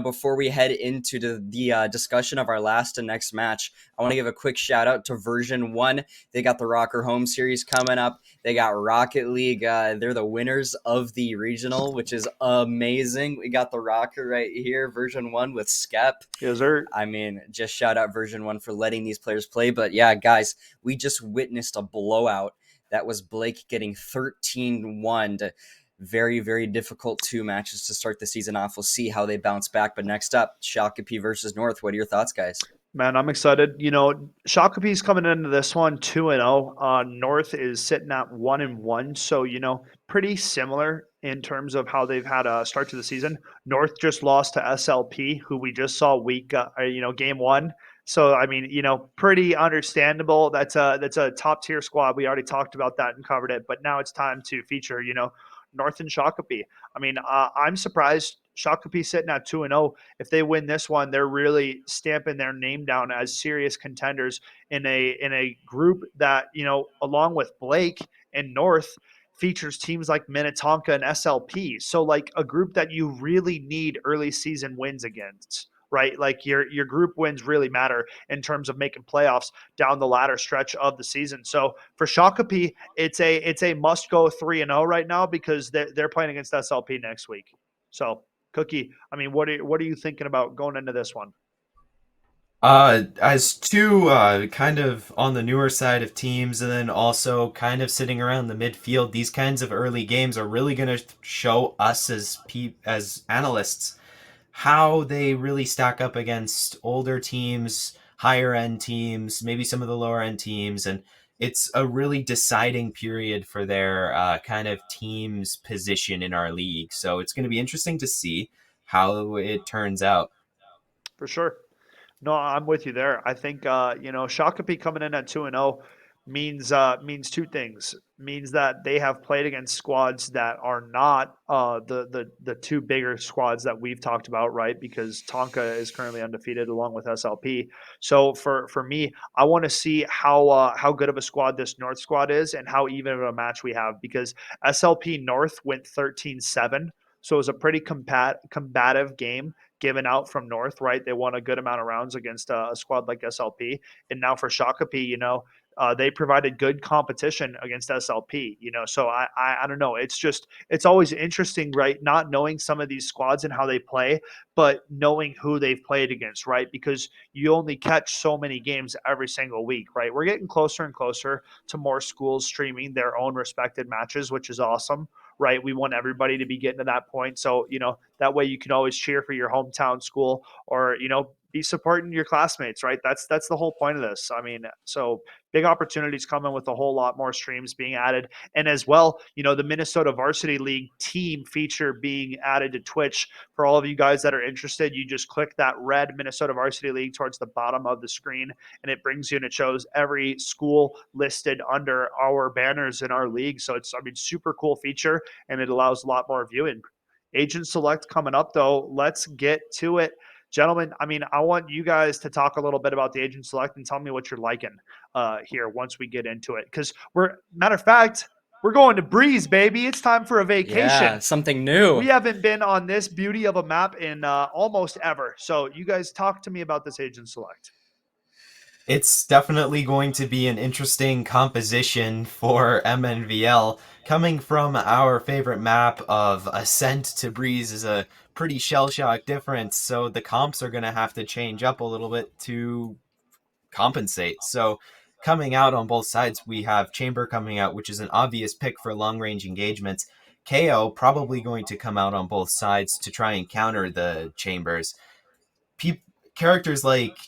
S1: before we head into the discussion of our last and next match, I want to give a quick shout out to VERSION1. They got the Rocker Home Series coming up. They got Rocket League. They're the winners of the regional, which is amazing. We got the Rocker right here, VERSION1 with Skep.
S2: Is there?
S1: I mean, just shout out VERSION1 for letting these players play. But yeah, guys, we just witnessed a blowout. That was Blake getting 13-1 to very, very difficult two matches to start the season off. We'll see how they bounce back. But next up, Shakopee versus North. What are your thoughts, guys?
S2: Man, I'm excited. Shakopee's coming into this one 2-0. North is sitting at 1-1, so pretty similar in terms of how they've had a start to the season. North just lost to SLP, who we just saw game one. So I mean, pretty understandable. That's a top tier squad. We already talked about that and covered it, but now it's time to feature North and Shakopee. I mean, I'm surprised Shakopee sitting at 2-0. If they win this one, they're really stamping their name down as serious contenders in a group that, along with Blake and North, features teams like Minnetonka and SLP. So like a group that you really need early season wins against, right? Like your group wins really matter in terms of making playoffs down the latter stretch of the season. So for Shakopee, it's a must go 3-0 right now because they're playing against SLP next week. So Cookie, I mean, what are you thinking about going into this one?
S3: As two kind of on the newer side of teams, and then also kind of sitting around the midfield, these kinds of early games are really going to show us as analysts how they really stack up against older teams, higher end teams, maybe some of the lower end teams, and it's a really deciding period for their kind of team's position in our league. So it's going to be interesting to see how it turns out.
S2: For sure. No, I'm with you there. I think Shakopee coming in at 2-0 means two things. Means that they have played against squads that are not the two bigger squads that we've talked about, right? Because Tonka is currently undefeated along with SLP. So for me, I want to see how good of a squad this North squad is and how even of a match we have because SLP North went 13-7. So it was a pretty combative game given out from North, right? They won a good amount of rounds against a squad like SLP. And now for Shakopee, they provided good competition against SLP, so I don't know. It's always interesting, right? Not knowing some of these squads and how they play, but knowing who they've played against, right? Because you only catch so many games every single week, right? We're getting closer and closer to more schools streaming their own respected matches, which is awesome, right? We want everybody to be getting to that point. So, that way you can always cheer for your hometown school or, be supporting your classmates, right? That's the whole point of this. I mean, so big opportunities coming with a whole lot more streams being added. And as well, the Minnesota Varsity League team feature being added to Twitch. For all of you guys that are interested, you just click that red Minnesota Varsity League towards the bottom of the screen and it brings you and it shows every school listed under our banners in our league. So it's, I mean, super cool feature and it allows a lot more viewing. Agent Select coming up though. Let's get to it. Gentlemen, I mean, I want you guys to talk a little bit about the Agent Select and tell me what you're liking here once we get into it. Because matter of fact, we're going to Breeze, baby. It's time for a vacation.
S1: Yeah, something new.
S2: We haven't been on this beauty of a map in almost ever. So you guys talk to me about this Agent Select.
S3: It's definitely going to be an interesting composition for Mnvl. Coming from our favorite map of Ascent to Breeze is a pretty shell-shock difference, so the comps are going to have to change up a little bit to compensate. So coming out on both sides, we have Chamber coming out, which is an obvious pick for long-range engagements. KO probably going to come out on both sides to try and counter the Chambers. Characters like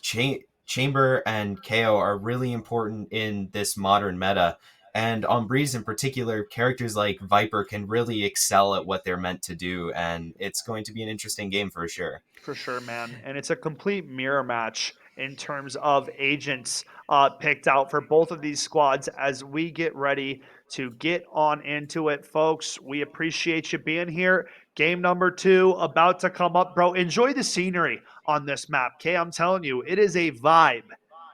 S3: Chamber and KO are really important in this modern meta. And on Breeze in particular, characters like Viper can really excel at what they're meant to do. And it's going to be an interesting game for sure.
S2: For sure, man. And it's a complete mirror match in terms of agents picked out for both of these squads as we get ready to get on into it, folks. We appreciate you being here. Game number 2 about to come up, bro. Enjoy the scenery on this map, okay? I'm telling you, it is a vibe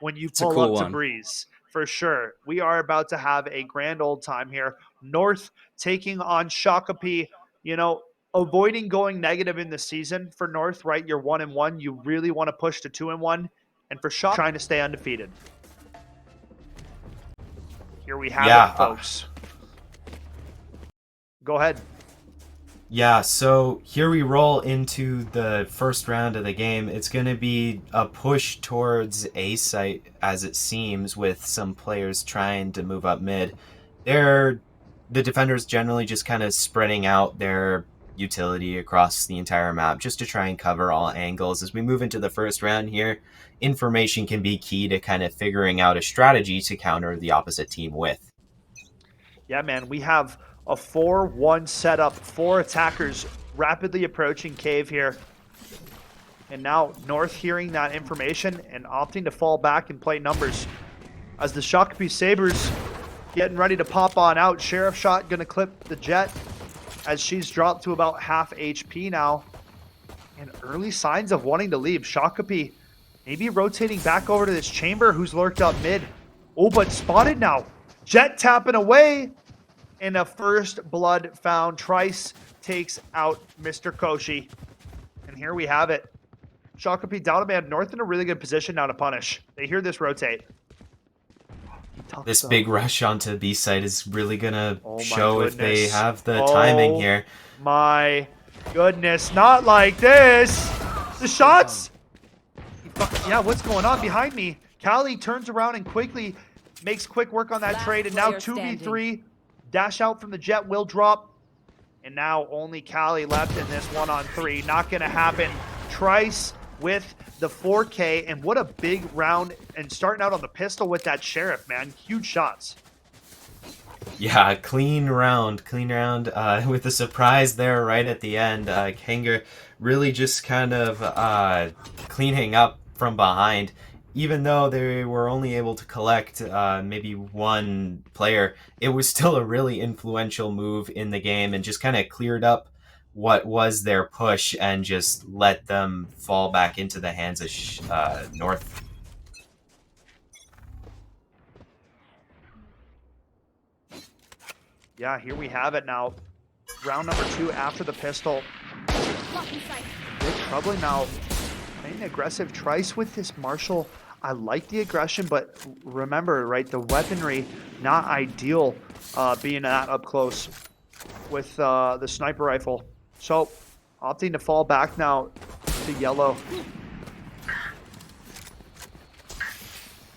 S2: when you
S1: It's a
S2: pull
S1: cool
S2: up to
S1: one.
S2: Breeze, for sure. We are about to have a grand old time here. North taking on Shakopee. You know, avoiding going negative in the season for North, right? You're 1-1. You really want to push to 2-1. And for Shakopee, trying to stay undefeated. Here we have it, folks. Go ahead.
S3: Yeah, so here we roll into the first round of the game. It's going to be a push towards A site, as it seems, with some players trying to move up mid. The defenders generally just kind of spreading out their utility across the entire map just to try and cover all angles. As we move into the first round here, information can be key to kind of figuring out a strategy to counter the opposite team with.
S2: Yeah, man, we have a 4-1 setup, 4 attackers rapidly approaching cave here. And now North hearing that information and opting to fall back and play numbers. As the Shakopee Sabres getting ready to pop on out. Sheriff shot gonna clip the Jet as she's dropped to about half HP now. And early signs of wanting to leave. Shakopee maybe rotating back over to this Chamber who's lurked up mid. Oh, but spotted now. Jet tapping away. And a first blood found. Trice takes out Mr. Koshi. And here we have it. Shakopee down a man. North in a really good position now to punish. They hear this rotate.
S3: This big rush onto B site is really going to show
S2: goodness.
S3: if they have the timing here.
S2: My goodness. Not like this. The shots. Yeah, what's going on behind me? Callie turns around and quickly makes quick work on that trade. And now 2v3. Dash out from the Jet will drop. And now only Callie left in this 1-on-3. Not going to happen. Trice with the 4K. And what a big round. And starting out on the pistol with that Sheriff, man. Huge shots.
S3: Yeah, clean round with a surprise there right at the end. Kanger really just kind of cleaning up from behind. Even though they were only able to collect maybe one player, it was still a really influential move in the game and just kind of cleared up what was their push and just let them fall back into the hands of North.
S2: Yeah, here we have it now. Round number 2 after the pistol. Big troubling now. Playing aggressive. Trice with this Marshall. I like the aggression, but remember, right, the weaponry, not ideal being that up close with the sniper rifle. So, opting to fall back now to yellow.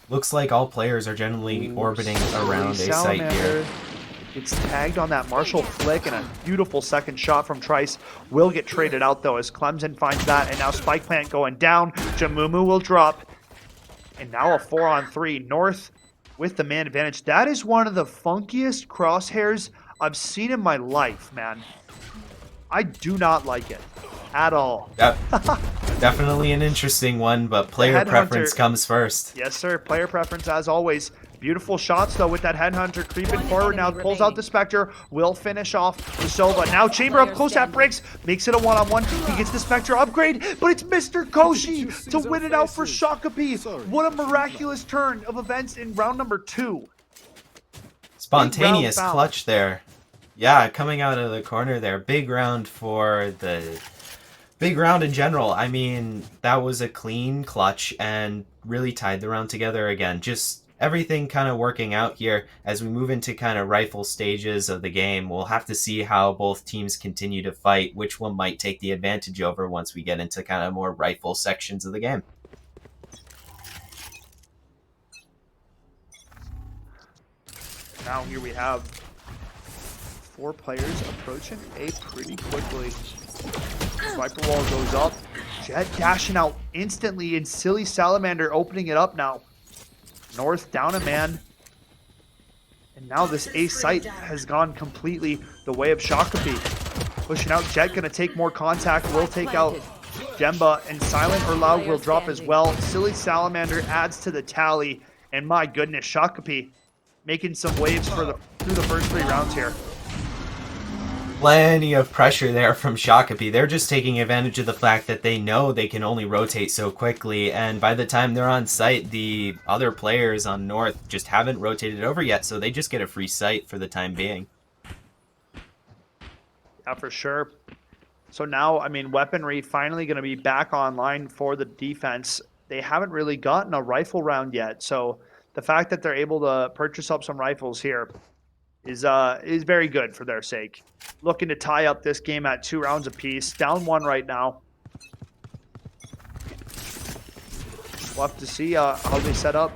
S3: Looks like all players are generally orbiting around a site here.
S2: It's tagged on that Marshall flick, and a beautiful second shot from Trice will get traded out, though, as Clemson finds that. And now Spike Plant going down. Jamumu will drop. And now a 4-on-3. North with the man advantage. That is one of the funkiest crosshairs I've seen in my life, man. I do not like it at all.
S3: Yep. Definitely an interesting one, but player preference comes first.
S2: Yes, sir. Player preference, as always. Beautiful shots, though, with that Headhunter creeping forward now. Pulls out the Spectre. Will finish off the Sova. Now Chamber up close at Bricks. Makes it a 1-on-1. He gets the Spectre upgrade, but it's Mr. Koshi to win it out for Shakopee. What a miraculous turn of events in round number 2.
S3: Spontaneous clutch there. Yeah, coming out of the corner there. Big round for the... Big round in general. I mean, that was a clean clutch and really tied the round together again. Just everything kind of working out here as we move into kind of rifle stages of the game. We'll have to see how both teams continue to fight, which one might take the advantage over once we get into kind of more rifle sections of the game.
S2: Now here we have 4 players approaching A pretty quickly. Viper wall goes up. Jet dashing out instantly, and Silly Salamander opening it up now. North down a man. And now this A site has gone completely the way of Shakopee. Pushing out Jet, gonna take more contact, will take out Jemba and Silent or Loud will drop as well. Silly Salamander adds to the tally. And my goodness, Shakapi making some waves through the first 3 rounds here.
S3: Plenty of pressure there from Shakapi. They're just taking advantage of the fact that they know they can only rotate so quickly, and by the time they're on site, the other players on North just haven't rotated over yet, so they just get a free site for the time being.
S2: Yeah, for sure. So now, I mean, weaponry finally going to be back online for the defense. They haven't really gotten a rifle round yet, so the fact that they're able to purchase up some rifles here is very good for their sake. Looking to tie up this game at 2 rounds apiece. Down 1 right now. We'll have to see how they set up.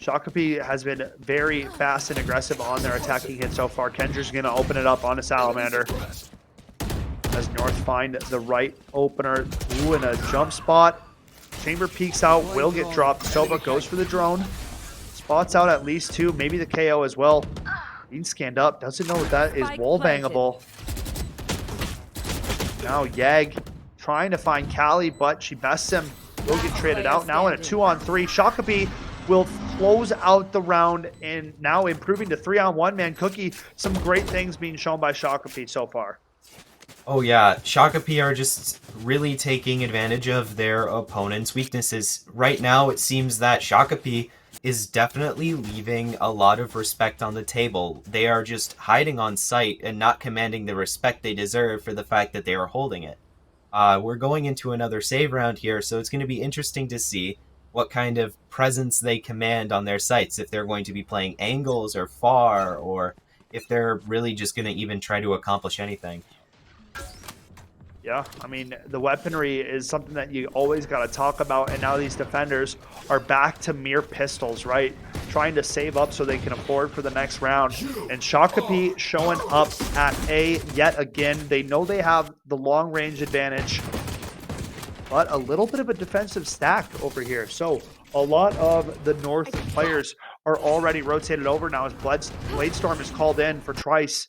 S2: Shakapi has been very fast and aggressive on their attacking hit so far. Kendra's going to open it up on a Salamander. As North find the right opener. Ooh, in a jump spot. Chamber peeks out, will get dropped. Soba goes for the drone. Spots out at least 2, maybe the KO as well. Being scanned up, doesn't know what that is. Wall bangable. Now Yag trying to find Callie, but she bests him. Will get traded out now in a 2-on-3. Shakapi will close out the round and now improving to 3-on-1. Man, Cookie, some great things being shown by Shakapi so far.
S3: Oh yeah, Shakapi are just really taking advantage of their opponent's weaknesses. Right now, it seems that Shakapi is definitely leaving a lot of respect on the table. They are just hiding on site and not commanding the respect they deserve for the fact that they are holding it. We're going into another save round here, so it's going to be interesting to see what kind of presence they command on their sites, if they're going to be playing angles or far, or if they're really just going to even try to accomplish anything.
S2: Yeah, I mean, the weaponry is something that you always got to talk about, and now these defenders are back to mere pistols, right? Trying to save up so they can afford for the next round. And Shakapi showing up at A yet again. They know they have the long-range advantage, but a little bit of a defensive stack over here. So a lot of the North players are already rotated over now as Bladestorm is called in for Trice.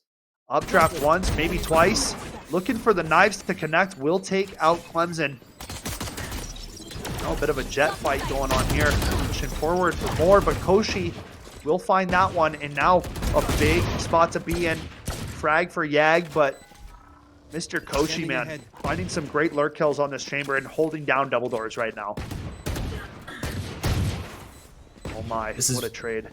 S2: Updraft once, maybe twice. Looking for the knives to connect. Will take out Clemson. Oh, a bit of a jet fight going on here. Pushing forward for more, but Koshi will find that one. And now a big spot to be in. Frag for Yag, but Mr. Koshi, man, finding some great lurk kills on this chamber and holding down double doors right now. Oh my, what a trade.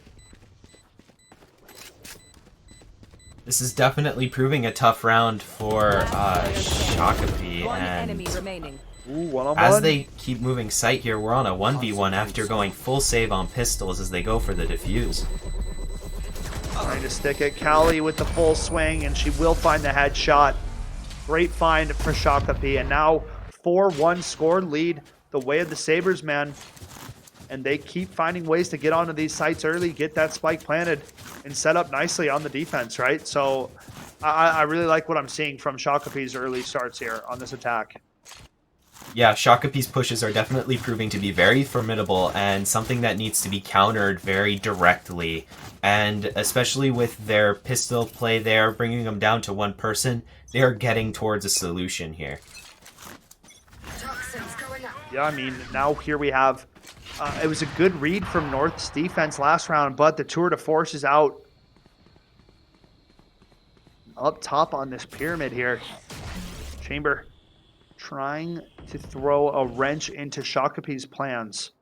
S3: This is definitely proving a tough round for Shakapi, and as they keep moving site here, we're on a 1v1 after going full save on pistols as they go for the defuse.
S2: Trying to stick it. Callie with the full swing, and she will find the headshot. Great find for Shakapi, and now 4-1 scored lead the way of the Sabres, man. And they keep finding ways to get onto these sites early, get that spike planted, and set up nicely on the defense, right? So I really like what I'm seeing from Shakapi's early starts here on this attack.
S3: Yeah, Shakapi's pushes are definitely proving to be very formidable and something that needs to be countered very directly. And especially with their pistol play there, bringing them down to 1 person, they are getting towards a solution here.
S2: Yeah, I mean, now here we have... it was a good read from North's defense last round, but the tour de force is out. Up top on this pyramid here. Chamber trying to throw a wrench into Shakapi's plans.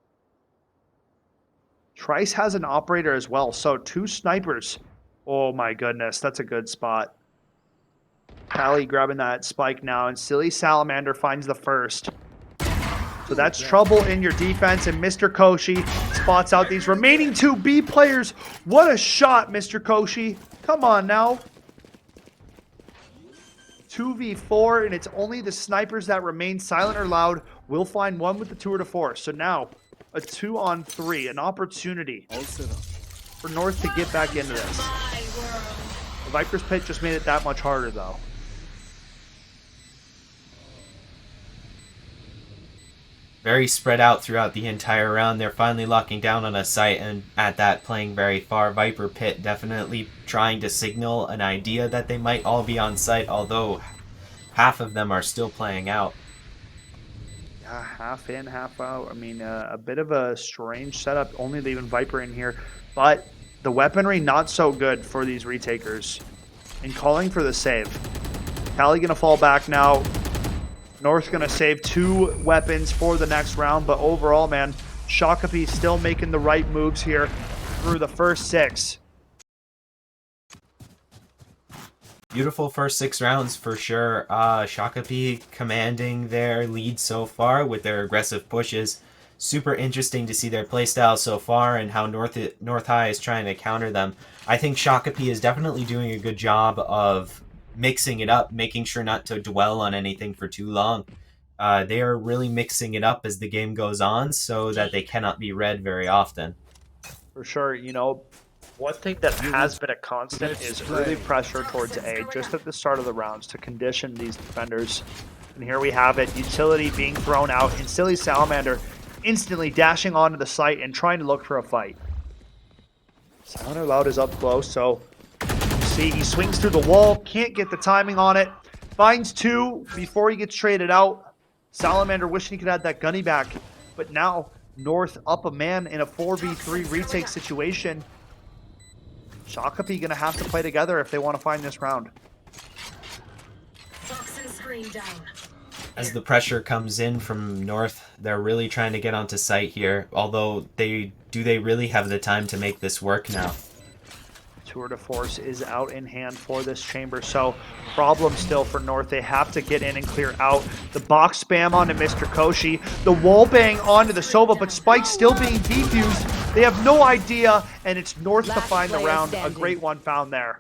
S2: Trice has an operator as well, so 2 snipers. Oh my goodness, that's a good spot. Callie grabbing that spike now, and Silly Salamander finds the first. So that's trouble in your defense, and Mr. Koshi spots out these remaining 2 B players. What a shot, Mr. Koshi. Come on now. 2v4, and it's only the snipers that remain. Silent or Loud will find one with the tour de force. So now a 2-on-3, an opportunity for North to get back into this. The Viper's Pit just made it that much harder, though.
S3: Very spread out throughout the entire round. They're finally locking down on a site, and at that, playing very far. Viper Pit definitely trying to signal an idea that they might all be on site, although half of them are still playing out.
S2: Yeah, half in, half out. I mean, a bit of a strange setup, only leaving Viper in here. But the weaponry not so good for these retakers. And calling for the save. Cali going to fall back now. North going to save 2 weapons for the next round. But overall, man, Shakapi still making the right moves here through the first 6.
S3: Beautiful first 6 rounds for sure. Shakapi commanding their lead so far with their aggressive pushes. Super interesting to see their playstyle so far and how North High is trying to counter them. I think Shakapi is definitely doing a good job of mixing it up, making sure not to dwell on anything for too long. They are really mixing it up as the game goes on so that they cannot be read very often.
S2: For sure, you know, one thing that has been a constant is early pressure towards A just at the start of the rounds to condition these defenders. And here we have it, utility being thrown out, and Silly Salamander instantly dashing onto the site and trying to look for a fight. Salamander Loud is up close, so you see he swings through the wall, can't get the timing on it, finds 2 before he gets traded out. Salamander wishing he could have that gunny back, but now North up a man in a 4v3 retake situation. Shakapi gonna have to play together if they want to find this round.
S3: As the pressure comes in from North, they're really trying to get onto site here, although they really have the time to make this work now?
S2: Tour de force is out in hand for this chamber, so problem still for North. They have to get in and clear out. The box spam onto Mr. Koshi, the wall bang onto the Sova, but Spike's still being defused. They have no idea, and it's North to find the round. A great one found there.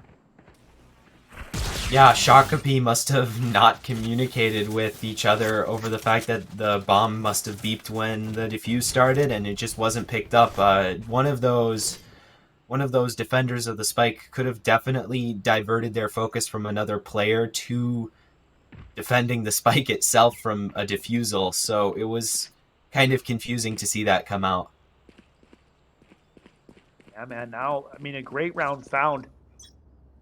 S3: Yeah, Shakapi must have not communicated with each other over the fact that the bomb must have beeped when the defuse started, and it just wasn't picked up. One of those defenders of the Spike could have definitely diverted their focus from another player to defending the Spike itself from a defusal, so it was kind of confusing to see that come out.
S2: Yeah, man, now, I mean, a great round found.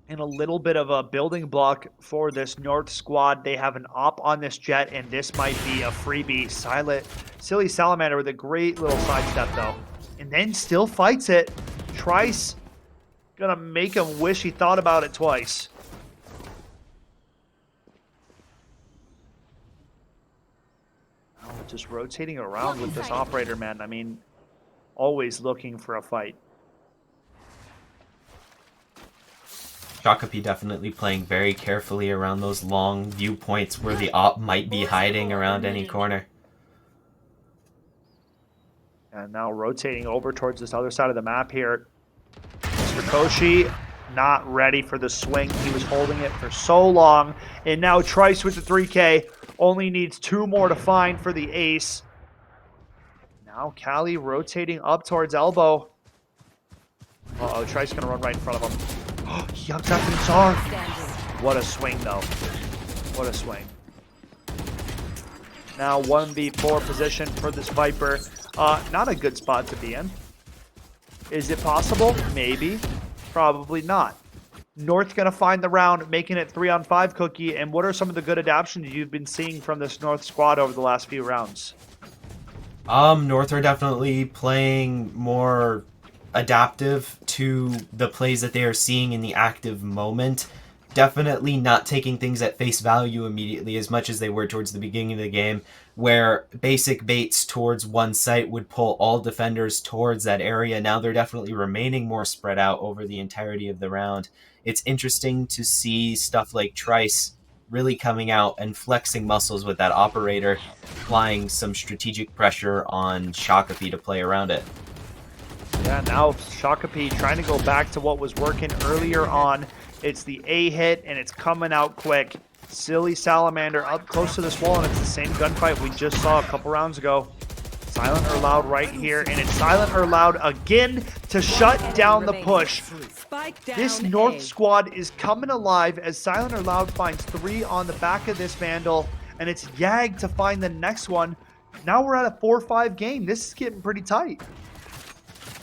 S2: And a little bit of a building block for this North squad. They have an op on this jet, and this might be a freebie. Silly Salamander with a great little sidestep, though. And then still fights it. Trice gonna make him wish he thought about it twice. Oh, just rotating around with this operator, man. I mean, always looking for a fight.
S3: Shakapi definitely playing very carefully around those long viewpoints where the op might be hiding around any corner.
S2: And now rotating over towards this other side of the map here. Mr. Koshi not ready for the swing. He was holding it for so long. And now Trice with the 3K. Only needs 2 more to find for the ace. Now Cali rotating up towards elbow. Uh-oh, Trice gonna run right in front of him. He ups after the Tsar. What a swing, though. What a swing. Now 1v4 position for this Viper. Not a good spot to be in. Is it possible? Maybe. Probably not. North gonna find the round, making it 3-on-5, Cookie. And what are some of the good adaptions you've been seeing from this North squad over the last few rounds?
S3: North are definitely playing more adaptive to the plays that they are seeing in the active moment. Definitely not taking things at face value immediately as much as they were towards the beginning of the game, where basic baits towards one site would pull all defenders towards that area. Now they're definitely remaining more spread out over the entirety of the round. It's interesting to see stuff like Trice really coming out and flexing muscles with that operator, applying some strategic pressure on Shakapi to play around it.
S2: Yeah, now Shakapi trying to go back to what was working earlier on. It's the A hit, and it's coming out quick. Silly Salamander up close to this wall, and it's the same gunfight we just saw a couple rounds ago. Silent or Loud right here, and it's Silent or Loud again to shut down the push. This North squad is coming alive as Silent or Loud finds 3 on the back of this Vandal, and it's Yag to find the next one. Now we're at a 4-5 game. This is getting pretty tight.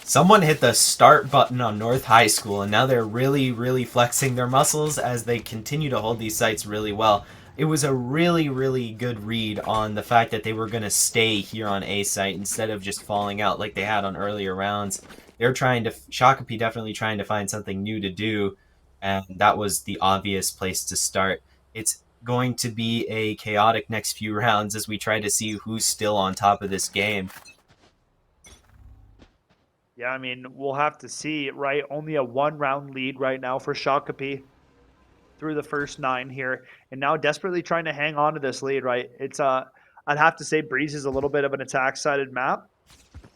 S3: Someone hit the start button on North High School, and now they're really flexing their muscles as they continue to hold these sites really well. it was a really, really good read on the fact that they were going to stay here on A site instead of just falling out like they had on earlier rounds. They're trying to, Shakopee definitely trying to find something new to do, and that was the obvious place to start. It's going to be a chaotic next few rounds as we try to see who's still on top of this game.
S2: Yeah, I mean, we'll have to see, right? Only a 1-round lead right now for Shakopee through the first 9 here, and now desperately trying to hang on to this lead, right? It's I'd have to say Breeze is a little bit of an attack-sided map,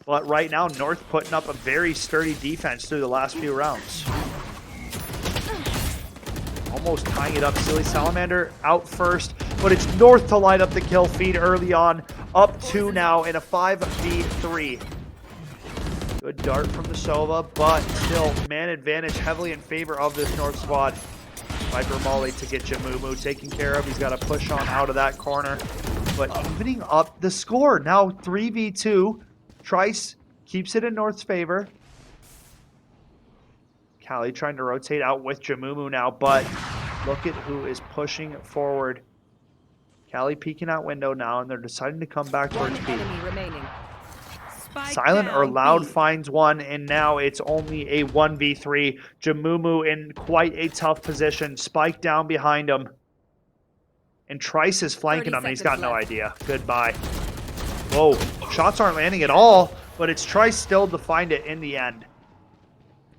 S2: but right now North putting up a very sturdy defense through the last few rounds. Almost tying it up. Silly Salamander out first, but it's North to light up the kill feed early on. Up 2 now in a 5v3. Good dart from the Sova, but still man advantage heavily in favor of this North squad. Viper Molly to get Jamumu taken care of. He's got to push on out of that corner, but evening up the score. Now 3v2. Trice keeps it in North's favor. Callie trying to rotate out with Jamumu now, but look at who is pushing forward. Callie peeking out window now, and they're deciding to come back towards B. Silent or Loud finds one, and now it's only a 1v3. Jamumu in quite a tough position. Spike down behind him. And Trice is flanking him, and he's got no idea. Goodbye. Whoa, shots aren't landing at all, but it's Trice still to find it in the end.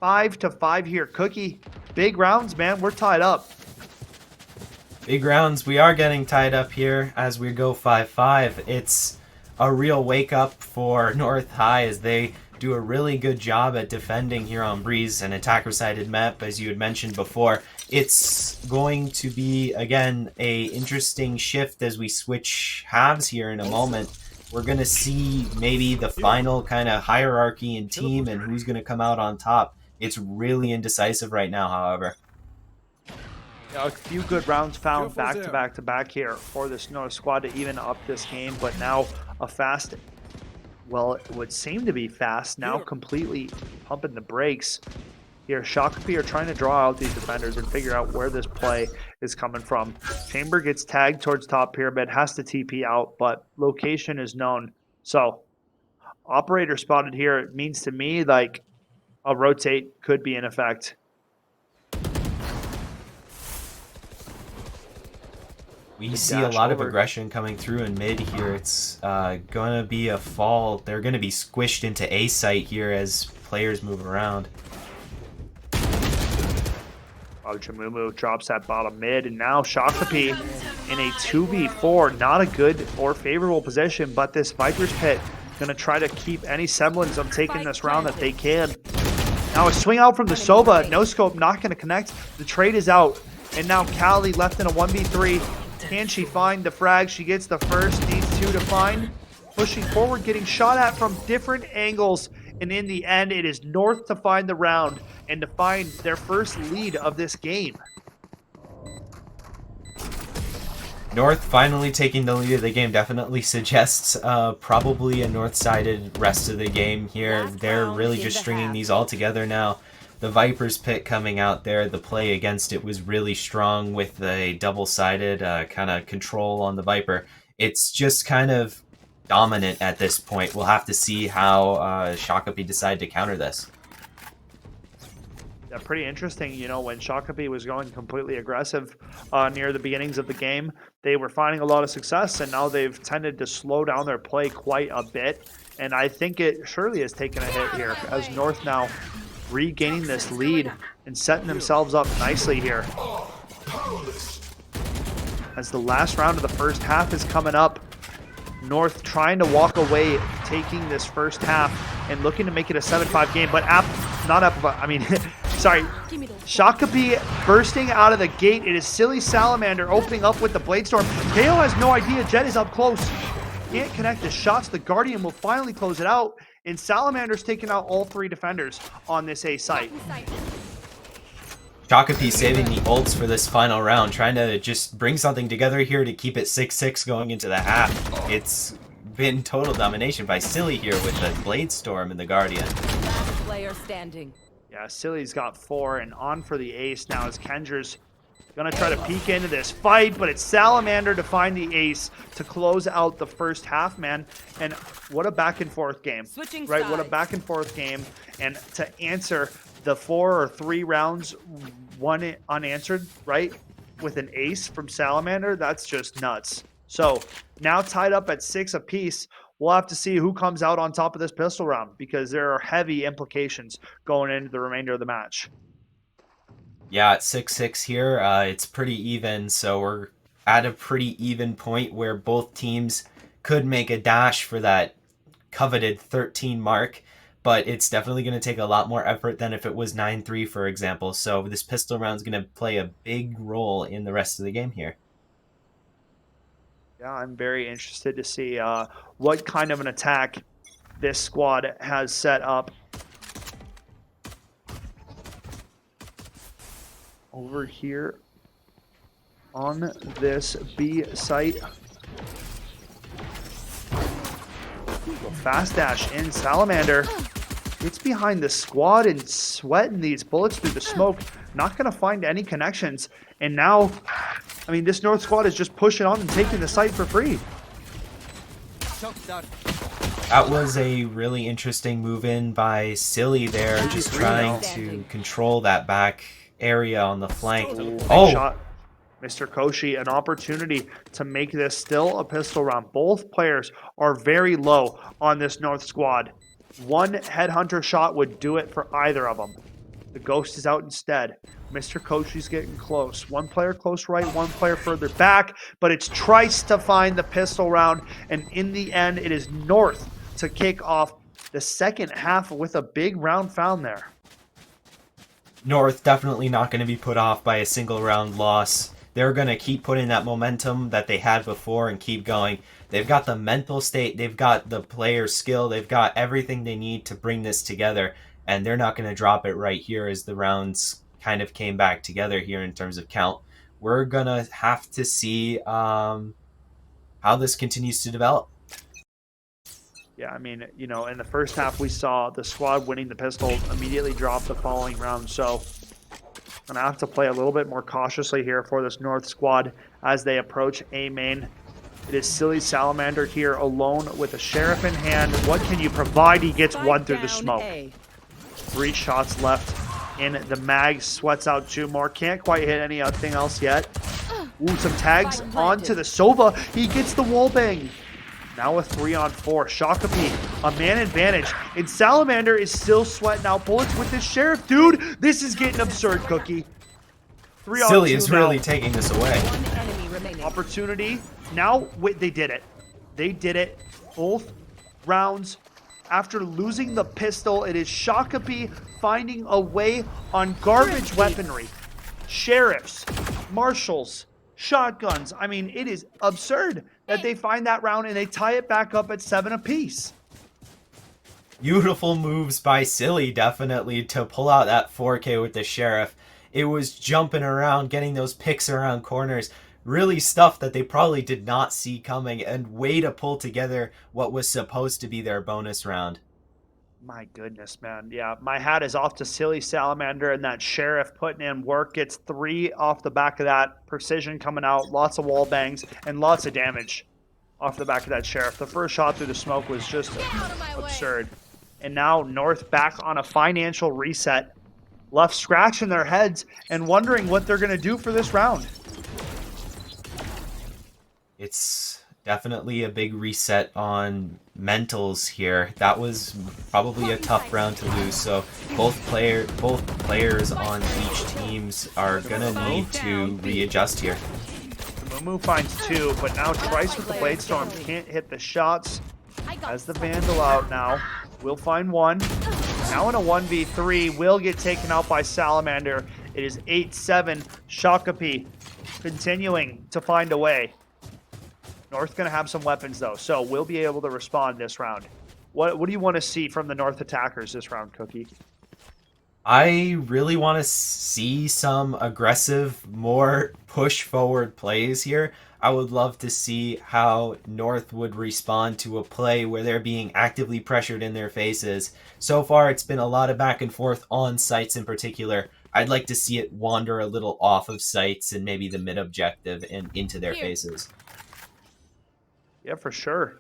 S2: 5-5 here. Cookie, big rounds, man. We're tied up.
S3: Big rounds. We are getting tied up here as we go 5-5. It's a real wake up for North High as they do a really good job at defending here on Breeze, an attacker-sided map, as you had mentioned before. It's going to be, again, a interesting shift as we switch halves here in a moment. We're going to see maybe the final kind of hierarchy in team and who's going to come out on top. It's really indecisive right now, however.
S2: A few good rounds found back-to-back here for this North squad to even up this game, but now a fast, well, it would seem to be fast, now completely pumping the brakes. Here, Shakopee are trying to draw out these defenders and figure out where this play is coming from. Chamber gets tagged towards top pyramid, has to TP out, but location is known. So, operator spotted here, it means to me like a rotate could be in effect.
S3: We see a lot of aggression coming through in mid here. It's going to be a fall. They're going to be squished into A site here as players move around.
S2: Oh, Jamumu drops that bottom mid, and now Shakopee in a 2v4. Not a good or favorable position, but this Viper's Pit going to try to keep any semblance of taking this round that they can. Now a swing out from the Sova. No scope, not going to connect. The trade is out, and now Callie left in a 1v3. Can she find the frag? She gets the first, needs 2 to find. Pushing forward, getting shot at from different angles. And in the end, it is North to find the round and to find their first lead of this game.
S3: North finally taking the lead of the game definitely suggests probably a North-sided rest of the game here. They're really just stringing these all together now. The Viper's Pit coming out there, the play against it was really strong with a double-sided kind of control on the Viper. It's just kind of dominant at this point. We'll have to see how Shakopee decide to counter this.
S2: Yeah, pretty interesting. You know, when Shakopee was going completely aggressive near the beginnings of the game, they were finding a lot of success, and now they've tended to slow down their play quite a bit. And I think it surely has taken a hit here as North now regaining this lead and setting themselves up nicely here. As the last round of the first half is coming up, North trying to walk away, taking this first half and looking to make it a 7-5 game, but Shakopee bursting out of the gate. It is Silly Salamander opening up with the Blade Storm. KO has no idea. Jet is up close. Can't connect the shots. The Guardian will finally close it out, and Salamander's taking out all 3 defenders on this A site.
S3: Shakopee saving the ults for this final round, trying to just bring something together here to keep it 6-6 going into the half. It's been total domination by Silly here with the Blade Storm and the Guardian.
S4: Last player standing.
S2: Yeah, Silly's got 4 and on for the ace now as Kendra's Gonna try to peek into this fight, but it's Salamander to find the ace to close out the first half, man. And what a back and forth game,
S4: Switching
S2: right? What a
S4: sides.
S2: back and forth game. And to answer the 4 or 3 rounds, 1 unanswered, right? With an ace from Salamander, that's just nuts. So now tied up at 6 apiece. We'll have to see who comes out on top of this pistol round because there are heavy implications going into the remainder of the match.
S3: Yeah, at 6-6 here, it's pretty even, so we're at a pretty even point where both teams could make a dash for that coveted 13 mark, but it's definitely going to take a lot more effort than if it was 9-3, for example. So this pistol round is going to play a big role in the rest of the game here.
S2: Yeah, I'm very interested to see what kind of an attack this squad has set up. Over here on this B site. Fast dash in. Salamander gets behind the squad and sweating these bullets through the smoke. Not going to find any connections. And now, I mean, this North squad is just pushing on and taking the site for free.
S3: That was a really interesting move in by Silly there, just trying to control that back area on the flank.
S2: Oh, shot. Mr. Koshi, an opportunity to make this still a pistol round. Both players are very low on this North squad. 1 headhunter shot would do it for either of them. The ghost is out instead. Mr. Koshi's getting close. 1 player close right, 1 player further back, but it's Trice to find the pistol round, and in the end, it is North to kick off the second half with a big round found there.
S3: North definitely not going to be put off by a single round loss. They're going to keep putting that momentum that they had before and keep going. They've got the mental state, they've got the player skill, they've got everything they need to bring this together, and they're not going to drop it right here as the rounds kind of came back together here in terms of count. We're going to have to see how this continues to develop.
S2: Yeah, I mean, you know, in the first half, we saw the squad winning the pistol immediately drop the following round. So I'm going to have to play a little bit more cautiously here for this North squad as they approach A main. It is Silly Salamander here alone with a Sheriff in hand. What can you provide? He gets 1 through the smoke. 3 shots left in the mag. Sweats out 2 more. Can't quite hit anything else yet. Ooh, some tags onto the Sova. He gets the wall bang. Now a 3-on-4. Shakapi, a man advantage. And Salamander is still sweating out bullets with this Sheriff. Dude, this is getting absurd, Cookie. 3-on-2
S3: Silly is
S2: now.
S3: really taking this away.
S2: Opportunity. Now, wait, they did it. They did it. Both rounds. After losing the pistol, it is Shakapi finding a way on garbage weaponry. Sheriffs, marshals, shotguns. I mean, it is absurd that they find that round and they tie it back up at 7 apiece.
S3: Beautiful moves by Silly, definitely, to pull out that 4K with the Sheriff. It was jumping around, getting those picks around corners. Really stuff that they probably did not see coming, and way to pull together what was supposed to be their bonus round.
S2: My goodness, man. Yeah, my hat is off to Silly Salamander and that Sheriff putting in work. Gets 3 off the back of that. Precision coming out. Lots of wall bangs and lots of damage off the back of that Sheriff. The first shot through the smoke was just absurd. And now North back on a financial reset. Left scratching their heads and wondering what they're going to do for this round.
S3: It's definitely a big reset on mentals here. That was probably a tough round to lose, so both players on each teams are gonna need to readjust here.
S2: Mumu finds 2, but now Trice with the Blade Storm can't hit the shots. Has the Vandal out now. Will find 1. Now in a 1v3, will get taken out by Salamander. It is 8-7. Shakapi continuing to find a way. North going to have some weapons, though, so we'll be able to respond this round. What do you want to see from the North attackers this round, Cookie?
S3: I really want to see some aggressive, more push forward plays here. I would love to see how North would respond to a play where they're being actively pressured in their faces. So far, it's been a lot of back and forth on sites in particular. I'd like to see it wander a little off of sites and maybe the mid objective and into their faces.
S2: Yeah, for sure.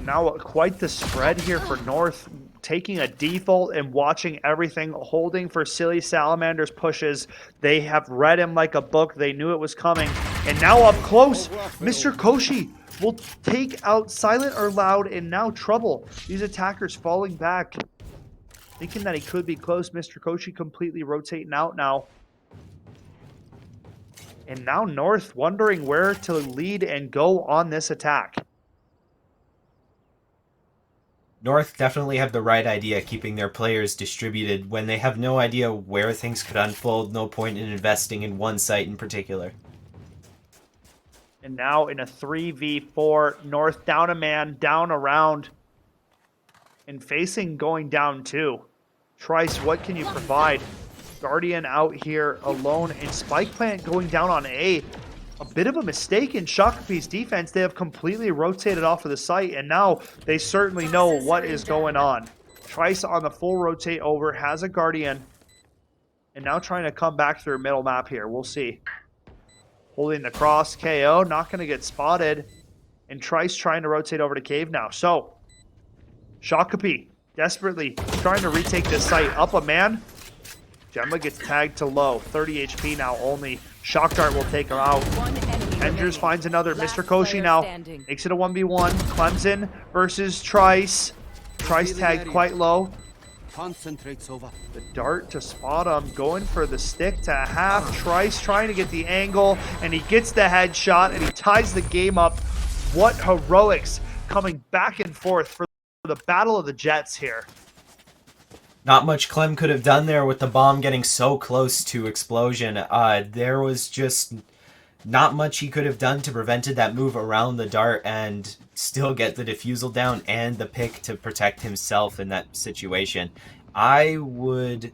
S2: Now quite the spread here for North, taking a default and watching everything, holding for Silly Salamander's pushes. They have read him like a book. They knew it was coming. And now up close, Mr. Koshi will take out Silent or Loud, and now Trouble. These attackers falling back, thinking that he could be close. Mr. Koshi completely rotating out now. And now North wondering where to lead and go on this attack.
S3: North definitely have the right idea keeping their players distributed when they have no idea where things could unfold, no point in investing in one site in particular.
S2: And now in a 3v4, North down a man, down a round, and facing going down two. Trice, what can you provide? Guardian out here alone, and Spike Plant going down on A. A bit of a mistake in Shakapi's defense. They have completely rotated off of the site, and now they certainly know what is going on. Trice on the full rotate over, has a Guardian, and now trying to come back through middle map here. We'll see. Holding the cross, KO, not going to get spotted. And Trice trying to rotate over to Cave now. So, Shakapi desperately trying to retake this site. Up a man. Gemma gets tagged to low. 30 HP now only. Shock Dart will take her out. Enders finds another. Mr. Koshi now makes it a 1v1. Clemson versus Trice. Trice tagged quite low.
S5: Concentrates over.
S2: The dart to spot him. Going for the stick to half. Trice trying to get the angle. And he gets the headshot. And he ties the game up. What heroics coming back and forth for the Battle of the Jets here.
S3: Not much Clem could have done there with the bomb getting so close to explosion. There was just not much he could have done to prevented that move around the dart and still get the defusal down and the pick to protect himself in that situation. I would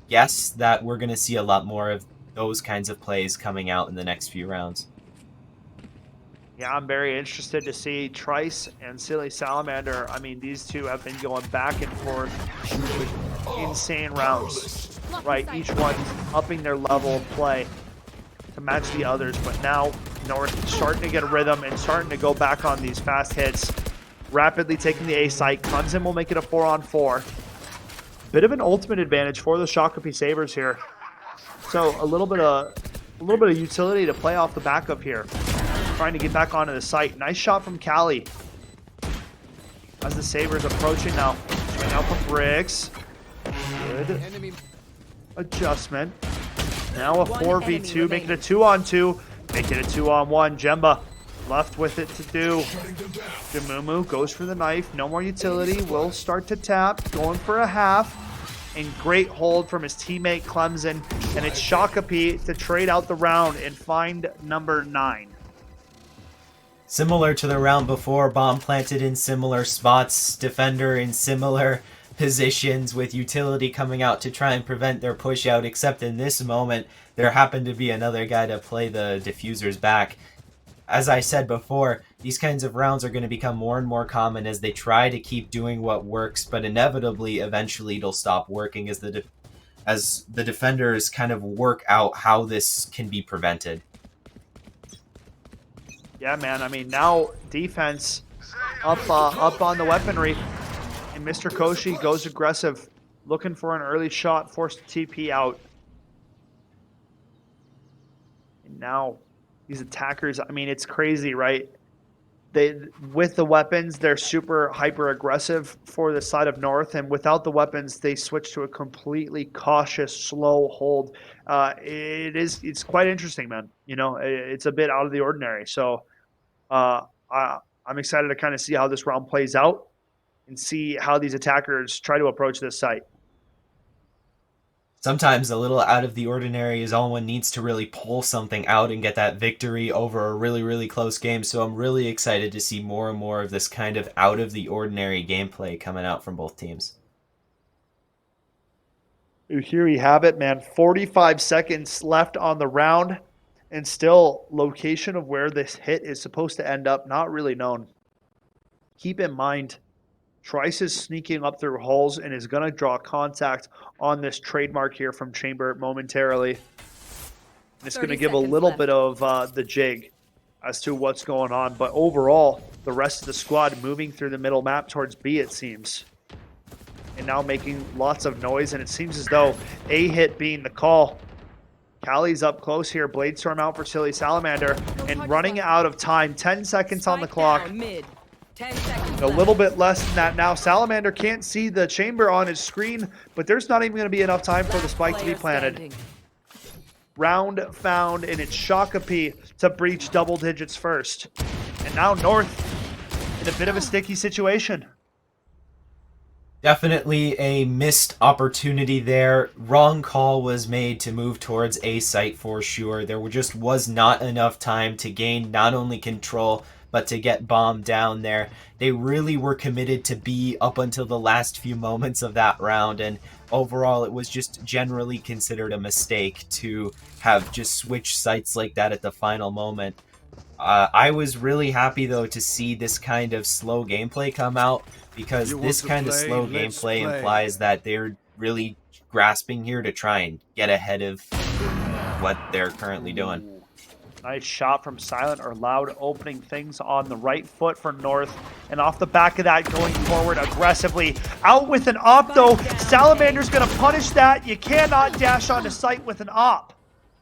S3: guess that we're going to see a lot more of those kinds of plays coming out in the next few rounds.
S2: Yeah, I'm very interested to see Trice and Silly Salamander. I mean, these two have been going back and forth with insane rounds, right? Each one upping their level of play to match the others. But now North starting to get a rhythm and starting to go back on these fast hits. Rapidly taking the A site. Clemson will make it a 4-on-4. Bit of an ultimate advantage for the Shakapi Sabres here. So a little bit of utility to play off the back of here. Trying to get back onto the site. Nice shot from Callie. As the Sabres approaching now. Swing out from Bricks. Good adjustment. Now a 4v2, make it a 2-on-2. Make it a 2-on-1. Jemba left with it to do. Jamumu goes for the knife. No more utility. Will start to tap. Going for a half. And great hold from his teammate Clemson. And it's Shakapi to trade out the round and find number 9.
S3: Similar to the round before, bomb planted in similar spots, defender in similar positions with utility coming out to try and prevent their push out, except in this moment, there happened to be another guy to play the diffusers back. As I said before, these kinds of rounds are going to become more and more common as they try to keep doing what works, but inevitably, eventually it'll stop working as the defenders kind of work out how this can be prevented.
S2: Yeah, man. I mean, now defense up on the weaponry, and Mr. Koshi goes aggressive, looking for an early shot, forced TP out. And now these attackers, I mean, it's crazy, right? With the weapons, they're super hyper aggressive for the side of North, and without the weapons, they switch to a completely cautious, slow hold. It's quite interesting, man. You know, it's a bit out of the ordinary. So I'm excited to kind of see how this round plays out and see how these attackers try to approach this site.
S3: Sometimes a little out of the ordinary is all one needs to really pull something out and get that victory over a really, really close game. So I'm really excited to see more and more of this kind of out of the ordinary gameplay coming out from both teams.
S2: Here we have it, man. 45 seconds left on the round, and still location of where this hit is supposed to end up, not really known. Keep in mind, Trice is sneaking up through holes and is going to draw contact on this trademark here from Chamber momentarily. And it's going to give a little bit of the jig as to what's going on. But overall, the rest of the squad moving through the middle map towards B, it seems. And now making lots of noise, and it seems as though a hit being the call. Callie's up close here. Bladestorm out for Silly Salamander, and running out of time. 10 seconds on the clock.
S4: Mid. 10 seconds
S2: A little bit less than that now. Salamander can't see the chamber on his screen, but there's not even going to be enough time for the spike to be planted. Round found, and it's Shakopee to breach double digits first. And now North in a bit of a sticky situation.
S3: Definitely a missed opportunity there. Wrong call was made to move towards A site for sure. There just was not enough time to gain not only control, but to get bomb down there. They really were committed to B up until the last few moments of that round, and overall it was just generally considered a mistake to have just switched sites like that at the final moment. I was really happy though to see this kind of slow gameplay come out, because this kind of slow gameplay implies that they're really grasping here to try and get ahead of what they're currently doing.
S2: Nice shot from Silent or Loud, opening things on the right foot for North. And off the back of that, going forward aggressively. Out with an op, though. Salamander's going to punish that. You cannot dash onto site with an op.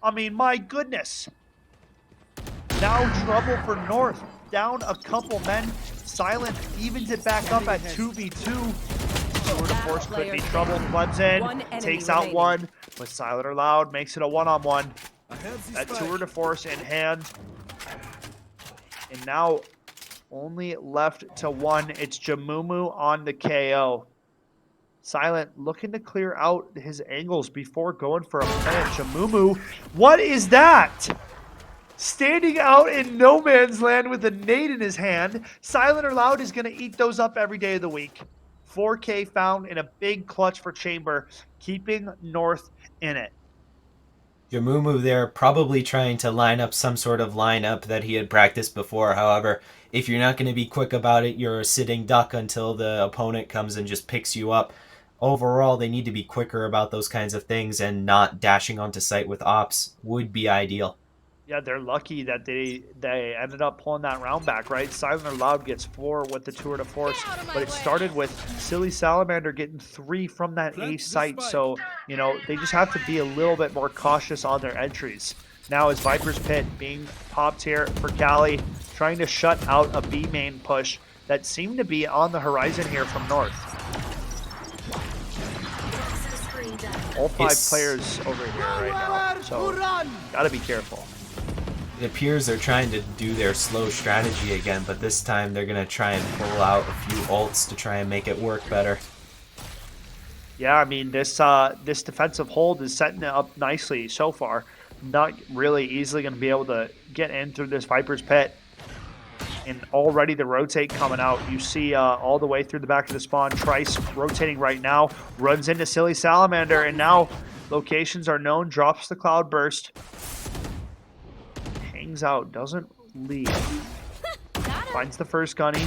S2: I mean, my goodness. Now trouble for North. Down a couple men. Silent evens it back up at 2v2. Tour de Force could be trouble. Floods in, takes out one. But Silent or Loud makes it a one-on-one. That tour de force in hand. And now only left to one. It's Jamumu on the KO. Silent looking to clear out his angles before going for a plant. Jamumu, what is that? Standing out in no man's land with a nade in his hand. Silent or Loud is going to eat those up every day of the week. 4K found in a big clutch for Chamber, keeping North in it.
S3: Jamumu there probably trying to line up some sort of lineup that he had practiced before. However, if you're not going to be quick about it, you're a sitting duck until the opponent comes and just picks you up. Overall, they need to be quicker about those kinds of things, and not dashing onto site with ops would be ideal.
S2: Yeah, they're lucky that they ended up pulling that round back, right? Silent or Loud gets 4 with the tour de force, but it started with Silly Salamander getting 3 from that A site. So, you know, they just have to be a little bit more cautious on their entries. Now is Viper's Pit being popped here for Cali, trying to shut out a B main push that seemed to be on the horizon here from North. All 5 players over here right now, so gotta be careful.
S3: It appears they're trying to do their slow strategy again, but this time they're going to try and pull out a few ults to try and make it work better.
S2: Yeah, I mean, this defensive hold is setting it up nicely so far. Not really easily going to be able to get in through this Viper's Pit. And already the rotate coming out. You see all the way through the back of the spawn. Trice rotating right now. Runs into Silly Salamander, and now locations are known. Drops the Cloud Burst. Hangs out, doesn't leave. Finds the first gunny.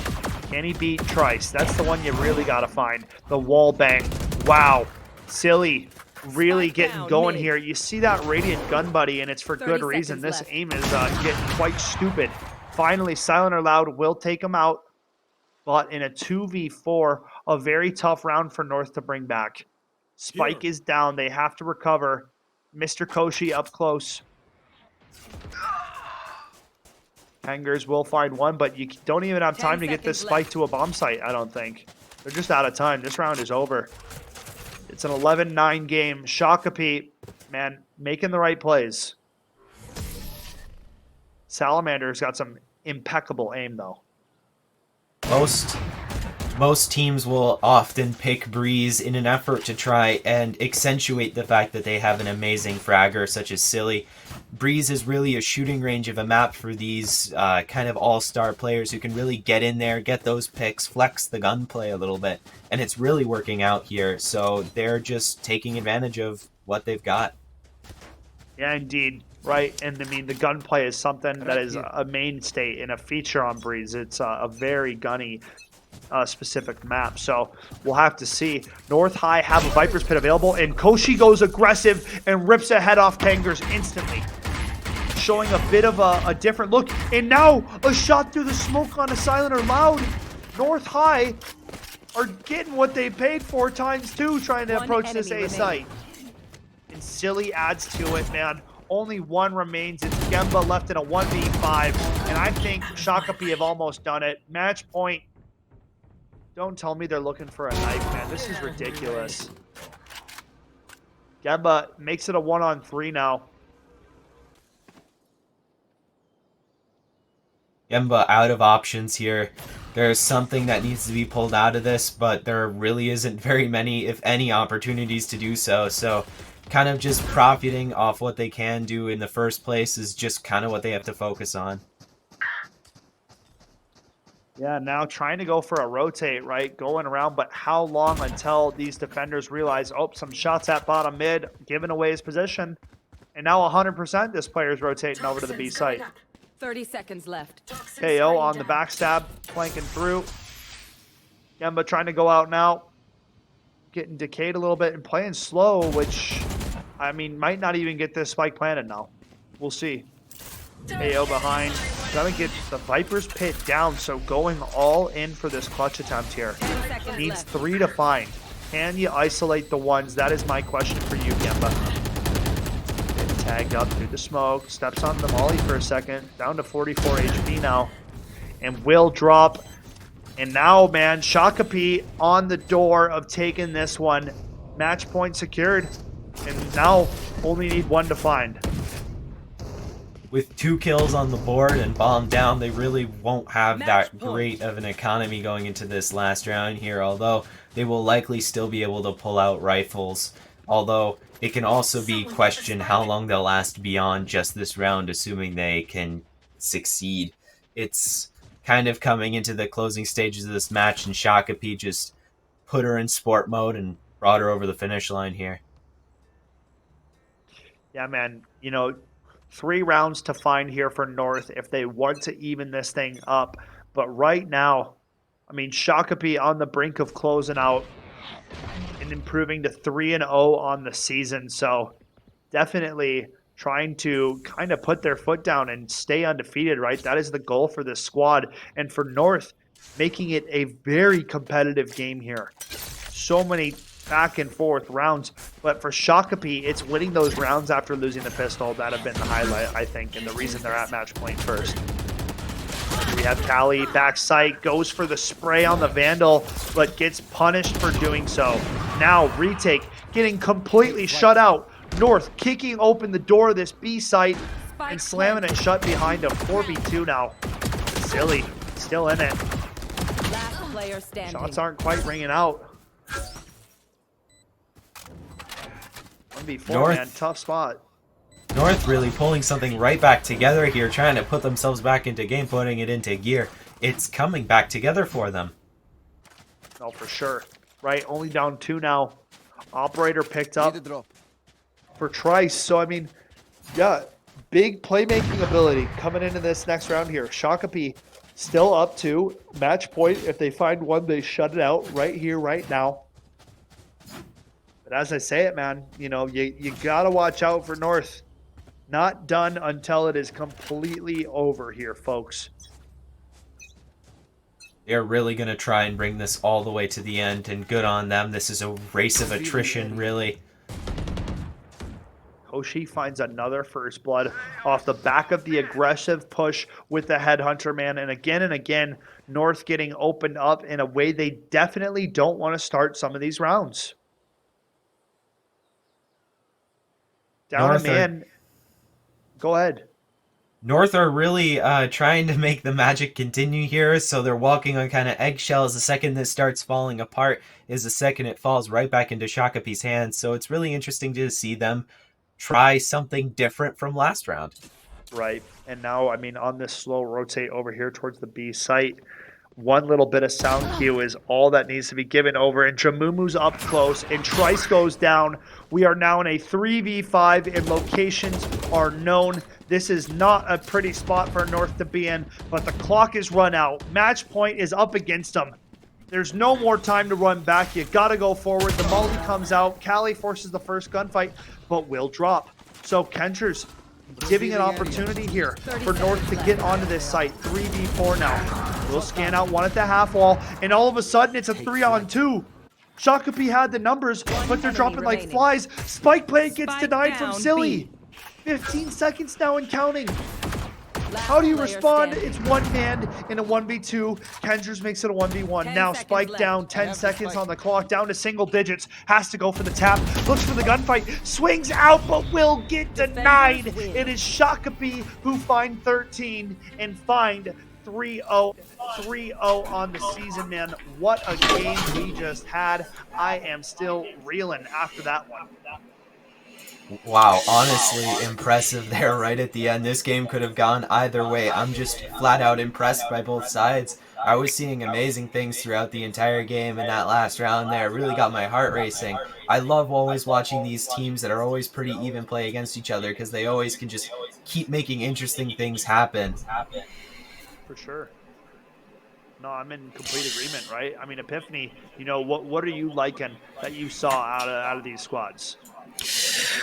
S2: Can he beat Trice? That's the one you really got to find. The wall bang. Wow. Silly really getting going here. You see that Radiant gun buddy, and it's for good reason. This aim is getting quite stupid. Finally, Silent or Loud will take him out. But in a 2v4, a very tough round for North to bring back. Spike is down. They have to recover. Mr. Koshi up close. Hangers will find one, but you don't even have time to get this spike to a bomb site, I don't think. They're just out of time. This round is over. It's an 11-9 game. Shakopee, man, making the right plays. Salamander's got some impeccable aim, though.
S3: Most teams will often pick Breeze in an effort to try and accentuate the fact that they have an amazing fragger such as Silly. Breeze is really a shooting range of a map for these kind of all-star players who can really get in there, get those picks, flex the gunplay a little bit, and it's really working out here. So they're just taking advantage of what they've got.
S2: Yeah, indeed. Right, and I mean the gunplay is something that
S5: Right
S2: is
S5: here.
S2: a mainstay and a feature on Breeze. It's a very gunny specific map, so we'll have to see. North High have a Viper's Pit available, and Koshi goes aggressive and rips a head off Tangers instantly, showing a bit of a different look. And now a shot through the smoke on a Silencer Loud. North High are getting what they paid for ×2 trying to
S4: One
S2: approach this A
S4: enemy
S2: site. And Silly adds to it, man. Only one remains. It's Gemba left in a 1v5. And I think Shakapi have almost done it. Match point. Don't tell me they're looking for a knife, man. This is ridiculous. Gemba makes it a 1-on-3 now.
S3: Gemba out of options here. There's something that needs to be pulled out of this, but there really isn't very many, if any, opportunities to do so. So kind of just profiting off what they can do in the first place is just kind of what they have to focus on.
S2: Yeah, now trying to go for a rotate, right? Going around, but how long until these defenders realize, oh, some shots at bottom mid, giving away his position. And now 100% this player's rotating over to the B site.
S4: 30 seconds left.
S2: KO on the backstab, flanking through. Gemba trying to go out now. Getting decayed a little bit and playing slow, which, I mean, might not even get this spike planted now. We'll see. KO behind. Gonna get the Viper's Pit down, so going all in for this clutch attempt here. Needs 3 to find. Can you isolate the ones? That is my question for you, Gemba. Getting tagged up through the smoke. Steps on the molly for a second. Down to 44 HP now. And will drop. And now, man, Shakapi on the door of taking this one. Match point secured. And now only need 1 to find.
S3: With 2 kills on the board and bomb down, they really won't have that great of an economy going into this last round here, although they will likely still be able to pull out rifles. Although it can also be questioned how long they'll last beyond just this round, assuming they can succeed. It's kind of coming into the closing stages of this match, and Shakapi just put her in sport mode and brought her over the finish line here.
S2: Yeah, man, you know, 3 rounds to find here for North if they want to even this thing up. But right now, I mean, Shakapi on the brink of closing out and improving to 3-0 on the season. So definitely trying to kind of put their foot down and stay undefeated, right? That is the goal for this squad. And for North, making it a very competitive game here. So many back and forth rounds, but for Shakapi, it's winning those rounds after losing the pistol that have been the highlight, I think, and the reason they're at match point first. Here we have Kali, back sight, goes for the spray on the Vandal, but gets punished for doing so. Now, retake, getting completely shut out. North kicking open the door of this B site and slamming it shut behind him. 4v2 now. Silly, still in it.
S4: Last player standing.
S2: Shots aren't quite ringing out. 1v4,
S3: North.
S2: man, tough spot.
S3: North really pulling something right back together here, trying to put themselves back into game, putting it into gear. It's coming back together for them.
S2: No, for sure. Right, only down 2 now. Operator picked
S5: Need
S2: up
S5: a drop.
S2: for Trice. So, I mean, yeah, big playmaking ability coming into this next round here. Shakapi still up 2. Match point. If they find one, they shut it out right here, right now. But as I say it, man, you know, you got to watch out for North. Not done until it is completely over here, folks.
S3: They're really going to try and bring this all the way to the end, and good on them. This is a race of attrition, really.
S2: Koshi finds another first blood off the back of the aggressive push with the headhunter, man. And again, North getting opened up in a way they definitely don't want to start some of these rounds. Down
S3: North
S2: a man. Go ahead.
S3: North are really trying to make the magic continue here, so they're walking on kind of eggshells. The second this starts falling apart is the second it falls right back into Shakapi's hands. So it's really interesting to see them try something different from last round.
S2: Right. And now, I mean, on this slow rotate over here towards the B site, one little bit of sound cue is all that needs to be given over. And Jamumu's up close, and Trice goes down. We are now in a 3v5, and locations are known. This is not a pretty spot for North to be in, but the clock is run out. Match point is up against them. There's no more time to run back. You got to go forward. The molly comes out. Callie forces the first gunfight, but will drop. So Kencher's giving an opportunity here for North to get onto this site. 3v4 now. We'll scan out one at the half wall, and all of a sudden it's a 3-on-2. Shakapi had the numbers, but they're dropping like flies. Spike play gets denied from Silly. 15 seconds now and counting. How do you respond? It's one man in a 1v2. Kenders makes it a 1v1. Now Spike down, 10 seconds on the clock, down to single digits. Has to go for the tap, looks for the gunfight, swings out, but will get denied. It is Shakapi who find 13 and find 3-0. 3-0 on the season, man. What a game we just had. I am still reeling after that one.
S3: Wow, honestly impressive there right at the end. This game could have gone either way. I'm just flat out impressed by both sides. I was seeing amazing things throughout the entire game, and that last round there really got my heart racing. I love always watching these teams that are always pretty even play against each other because they always can just keep making interesting things happen.
S2: For sure. No, I'm in complete agreement, right? I mean, Epiphany, you know, what are you liking that you saw out of these squads?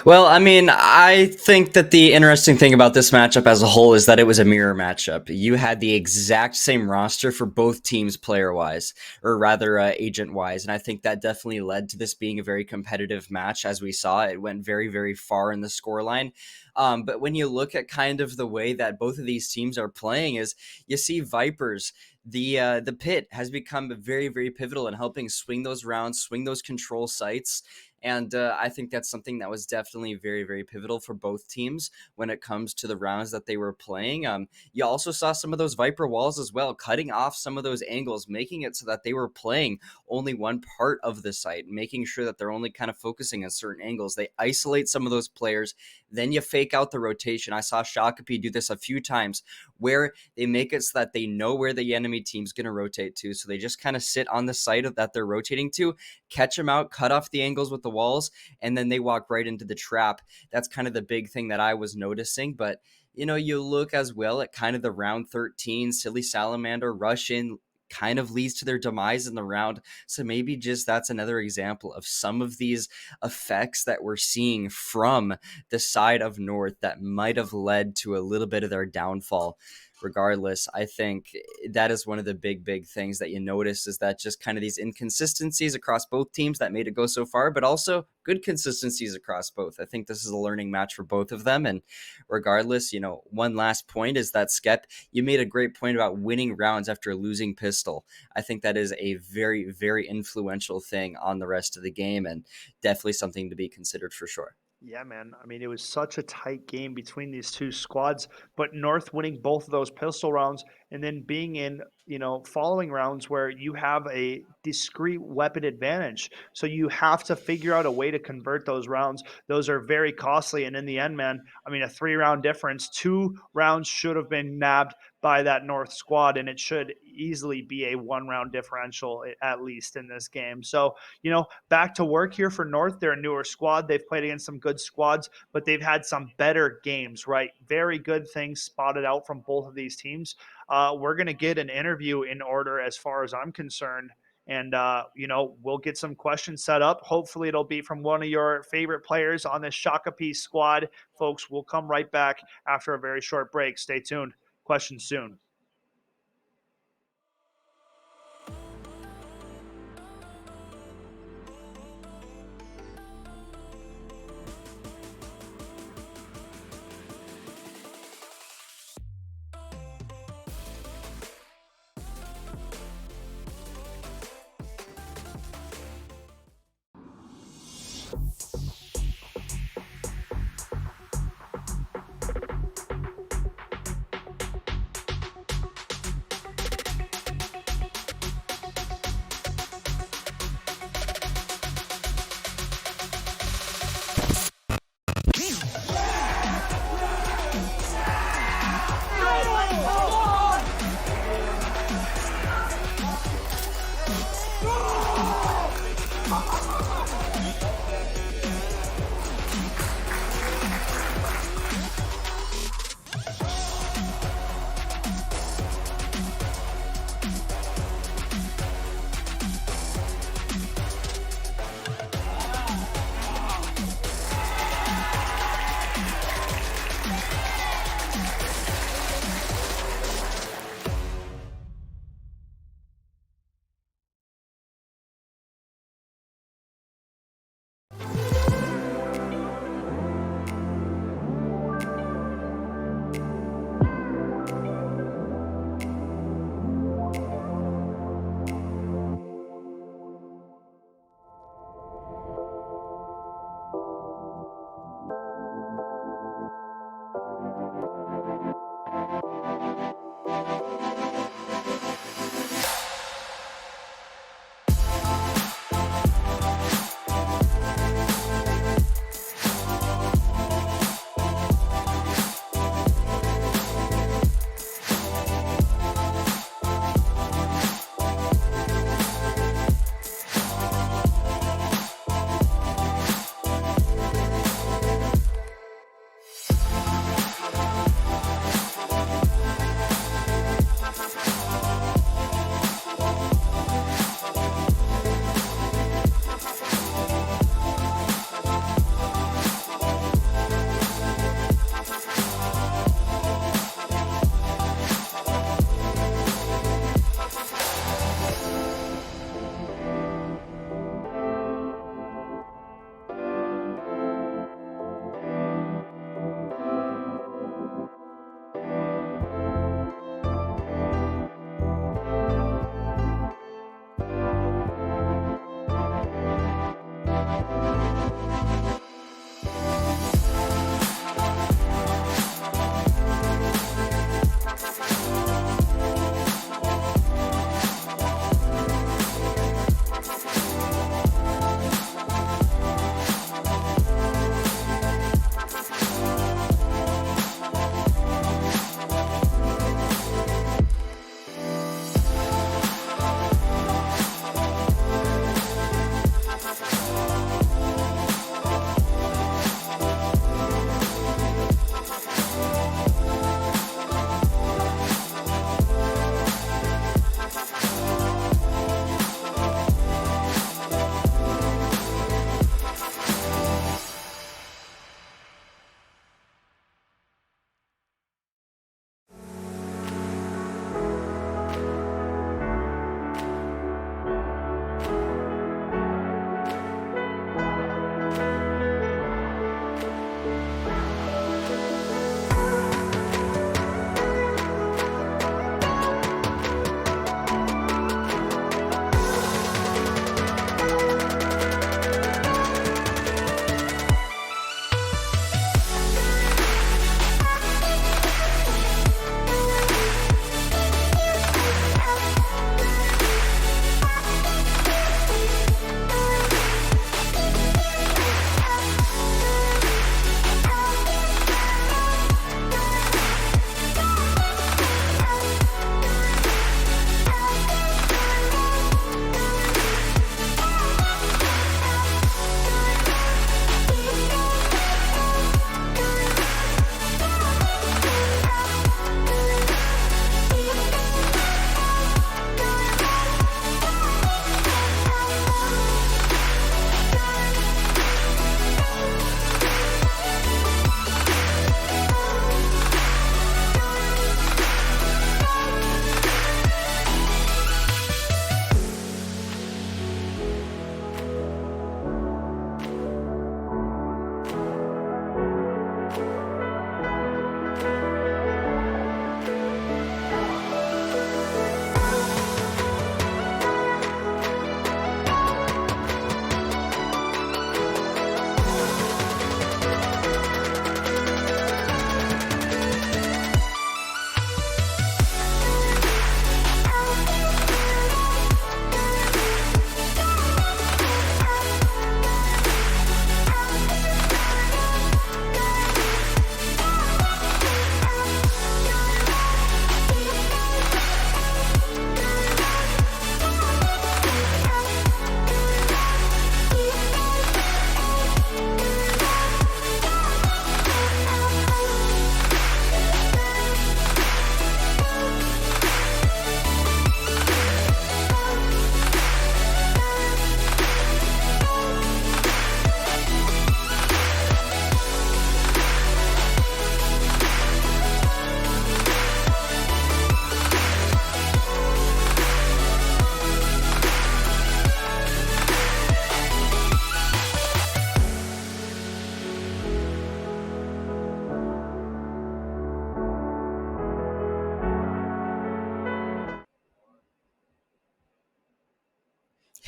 S1: Well, I mean, I think that the interesting thing about this matchup as a whole is that it was a mirror matchup. You had the exact same roster for both teams player-wise, or rather agent-wise, and I think that definitely led to this being a very competitive match. As we saw, it went very, very far in the scoreline. But when you look at kind of the way that both of these teams are playing is you see Vipers, the pit has become very, very pivotal in helping swing those rounds, swing those control sites. And I think that's something that was definitely very, very pivotal for both teams when it comes to the rounds that they were playing. You also saw some of those Viper walls as well, cutting off some of those angles, making it so that they were playing only one part of the site, making sure that they're only kind of focusing on certain angles. They isolate some of those players, then you fake out the rotation. I saw Shakapi do this a few times where they make it so that they know where the enemy team's going to rotate to. So they just kind of sit on the site that they're rotating to, catch them out, cut off the angles with the walls, and then they walk right into the trap. That's kind of the big thing that I was noticing. But, you know, you look as well at kind of the round 13, Silly Salamander rush in, kind of leads to their demise in the round. So maybe just that's another example of some of these effects that we're seeing from the side of North that might have led to a little bit of their downfall. Regardless, I think that is one of the big things that you notice is that just kind of these inconsistencies across both teams that made it go so far, but also good consistencies across both. I think this is a learning match for both of them. And regardless, you know, one last point is that Skep, you made a great point about winning rounds after losing pistol. I think that is a very, very influential thing on the rest of the game and definitely something to be considered for sure.
S2: Yeah, man. I mean, it was such a tight game between these two squads, but North winning both of those pistol rounds and then being in, you know, following rounds where you have a discrete weapon advantage. So you have to figure out a way to convert those rounds. Those are very costly. And in the end, man, I mean, a 3-round difference, 2 rounds should have been nabbed by that North squad, and it should easily be a 1-round differential at least in this game. So, you know, back to work here for North. They're a newer squad. They've played against some good squads, but they've had some better games, right? Very good things spotted out from both of these teams. We're going to get an interview in order as far as I'm concerned. And, you know, we'll get some questions set up. Hopefully it'll be from one of your favorite players on this Shakapi squad. Folks, we'll come right back after a very short break. Stay tuned. Questions soon.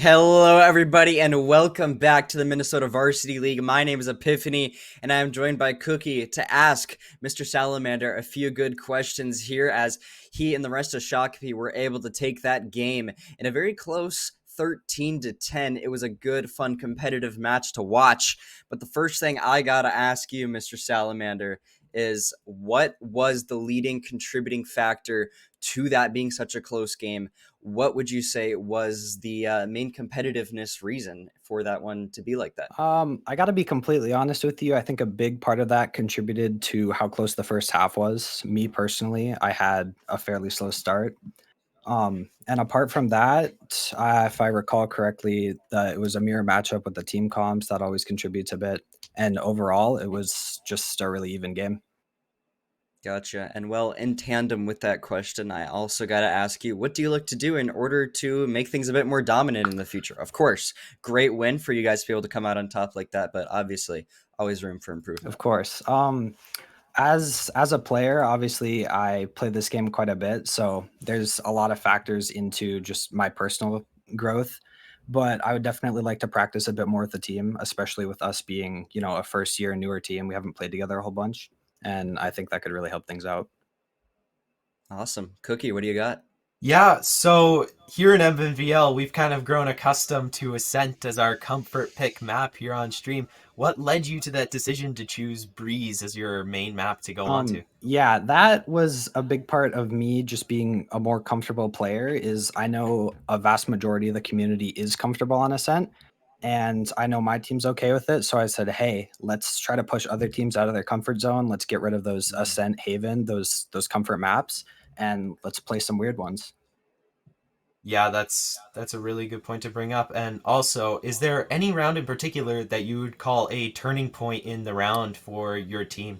S1: Hello, everybody, and welcome back to the Minnesota Varsity League. My name is Epiphany, and I am joined by Cookie to ask Mr. Salamander a few good questions here as he and the rest of Shakopee were able to take that game in a very close 13-10. It was a good, fun, competitive match to watch. But the first thing I gotta ask you, Mr. Salamander, is what was the leading contributing factor to that being such a close game? What would you say was the main competitiveness reason for that one to be like that?
S6: I got to be completely honest with you. I think a big part of that contributed to how close the first half was. Me personally, I had a fairly slow start. And apart from that, if I recall correctly, it was a mirror matchup with the team comps that always contributes a bit. And overall, it was just a really even game.
S1: Gotcha. And well, in tandem with that question, I also got to ask you, what do you look to do in order to make things a bit more dominant in the future? Of course, great win for you guys to be able to come out on top like that, but obviously, always room for improvement.
S6: Of course. As a player, obviously I play this game quite a bit, so there's a lot of factors into just my personal growth. But I would definitely like to practice a bit more with the team, especially with us being, a first year newer team. We haven't played together a whole bunch, and I think that could really help things out.
S1: Awesome. Cookie, what do you got?
S3: Yeah, so here in Mnvl, we've kind of grown accustomed to Ascent as our comfort pick map here on stream. What led you to that decision to choose Breeze as your main map to go onto?
S6: Yeah, that was a big part of me just being a more comfortable player. Is I know a vast majority of the community is comfortable on Ascent, and I know my team's okay with it. So I said, hey, let's try to push other teams out of their comfort zone. Let's get rid of those Ascent Haven, those comfort maps, and let's play some weird ones.
S3: Yeah, that's a really good point to bring up. And also, is there any round in particular that you would call a turning point in the round for your team?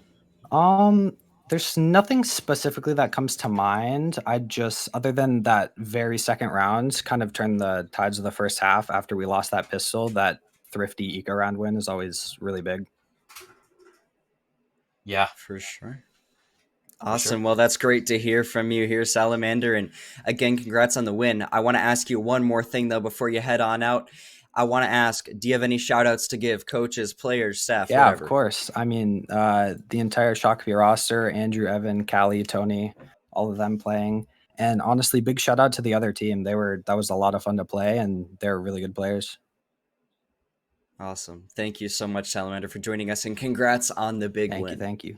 S6: Um, there's nothing specifically that comes to mind. I just, other than that very second round, kind of turned the tides of the first half after we lost that pistol. That thrifty eco round win is always really big.
S3: Yeah,
S1: For sure.
S3: for
S1: Awesome.
S3: sure.
S1: Well, that's great to hear from you here, Salamander. And again, congrats on the win. I want to ask you one more thing, though, before you head on out. I want to ask, do you have any shout outs to give? Coaches, players, staff,
S6: Yeah, of
S1: whatever?
S6: course. I mean, the entire Shakopee roster, Andrew, Evan, Callie, Tony, all of them playing. And honestly, big shout out to the other team. That was a lot of fun to play, and they're really good players.
S1: Awesome. Thank you so much, Salamander, for joining us, and congrats on the big win.
S6: Thank you.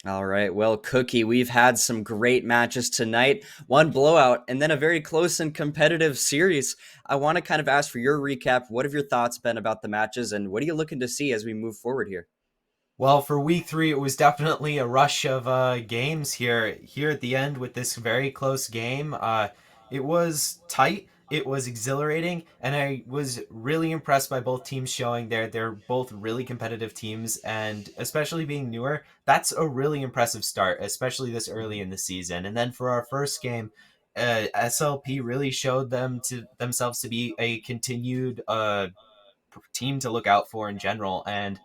S1: All right. Well, Cookie, we've had some great matches tonight. One blowout and then a very close and competitive series. I want to kind of ask for your recap. What have your thoughts been about the matches, and what are you looking to see as we move forward here?
S3: Well, for week 3, it was definitely a rush of games here at the end with this very close game. It was tight, it was exhilarating, and I was really impressed by both teams showing they're both really competitive teams, and especially being newer, that's a really impressive start, especially this early in the season. And then for our first game, SLP really showed themselves to be a continued team to look out for in general, and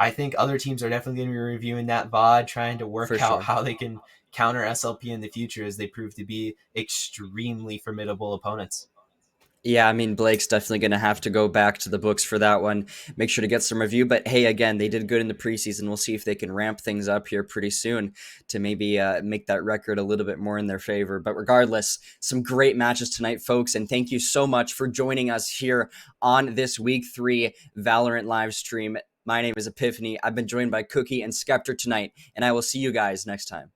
S3: I think other teams are definitely going to be reviewing that VOD, trying to
S1: For
S3: work out
S1: sure.
S3: how they can counter SLP in the future as they prove to be extremely formidable opponents.
S1: Yeah, I mean, Blake's definitely going to have to go back to the books for that one. Make sure to get some review. But hey, again, they did good in the preseason. We'll see if they can ramp things up here pretty soon to maybe make that record a little bit more in their favor. But regardless, some great matches tonight, folks. And thank you so much for joining us here on this week 3 Valorant live stream. My name is Epiphany. I've been joined by Cookie and Skeptor tonight, and I will see you guys next time.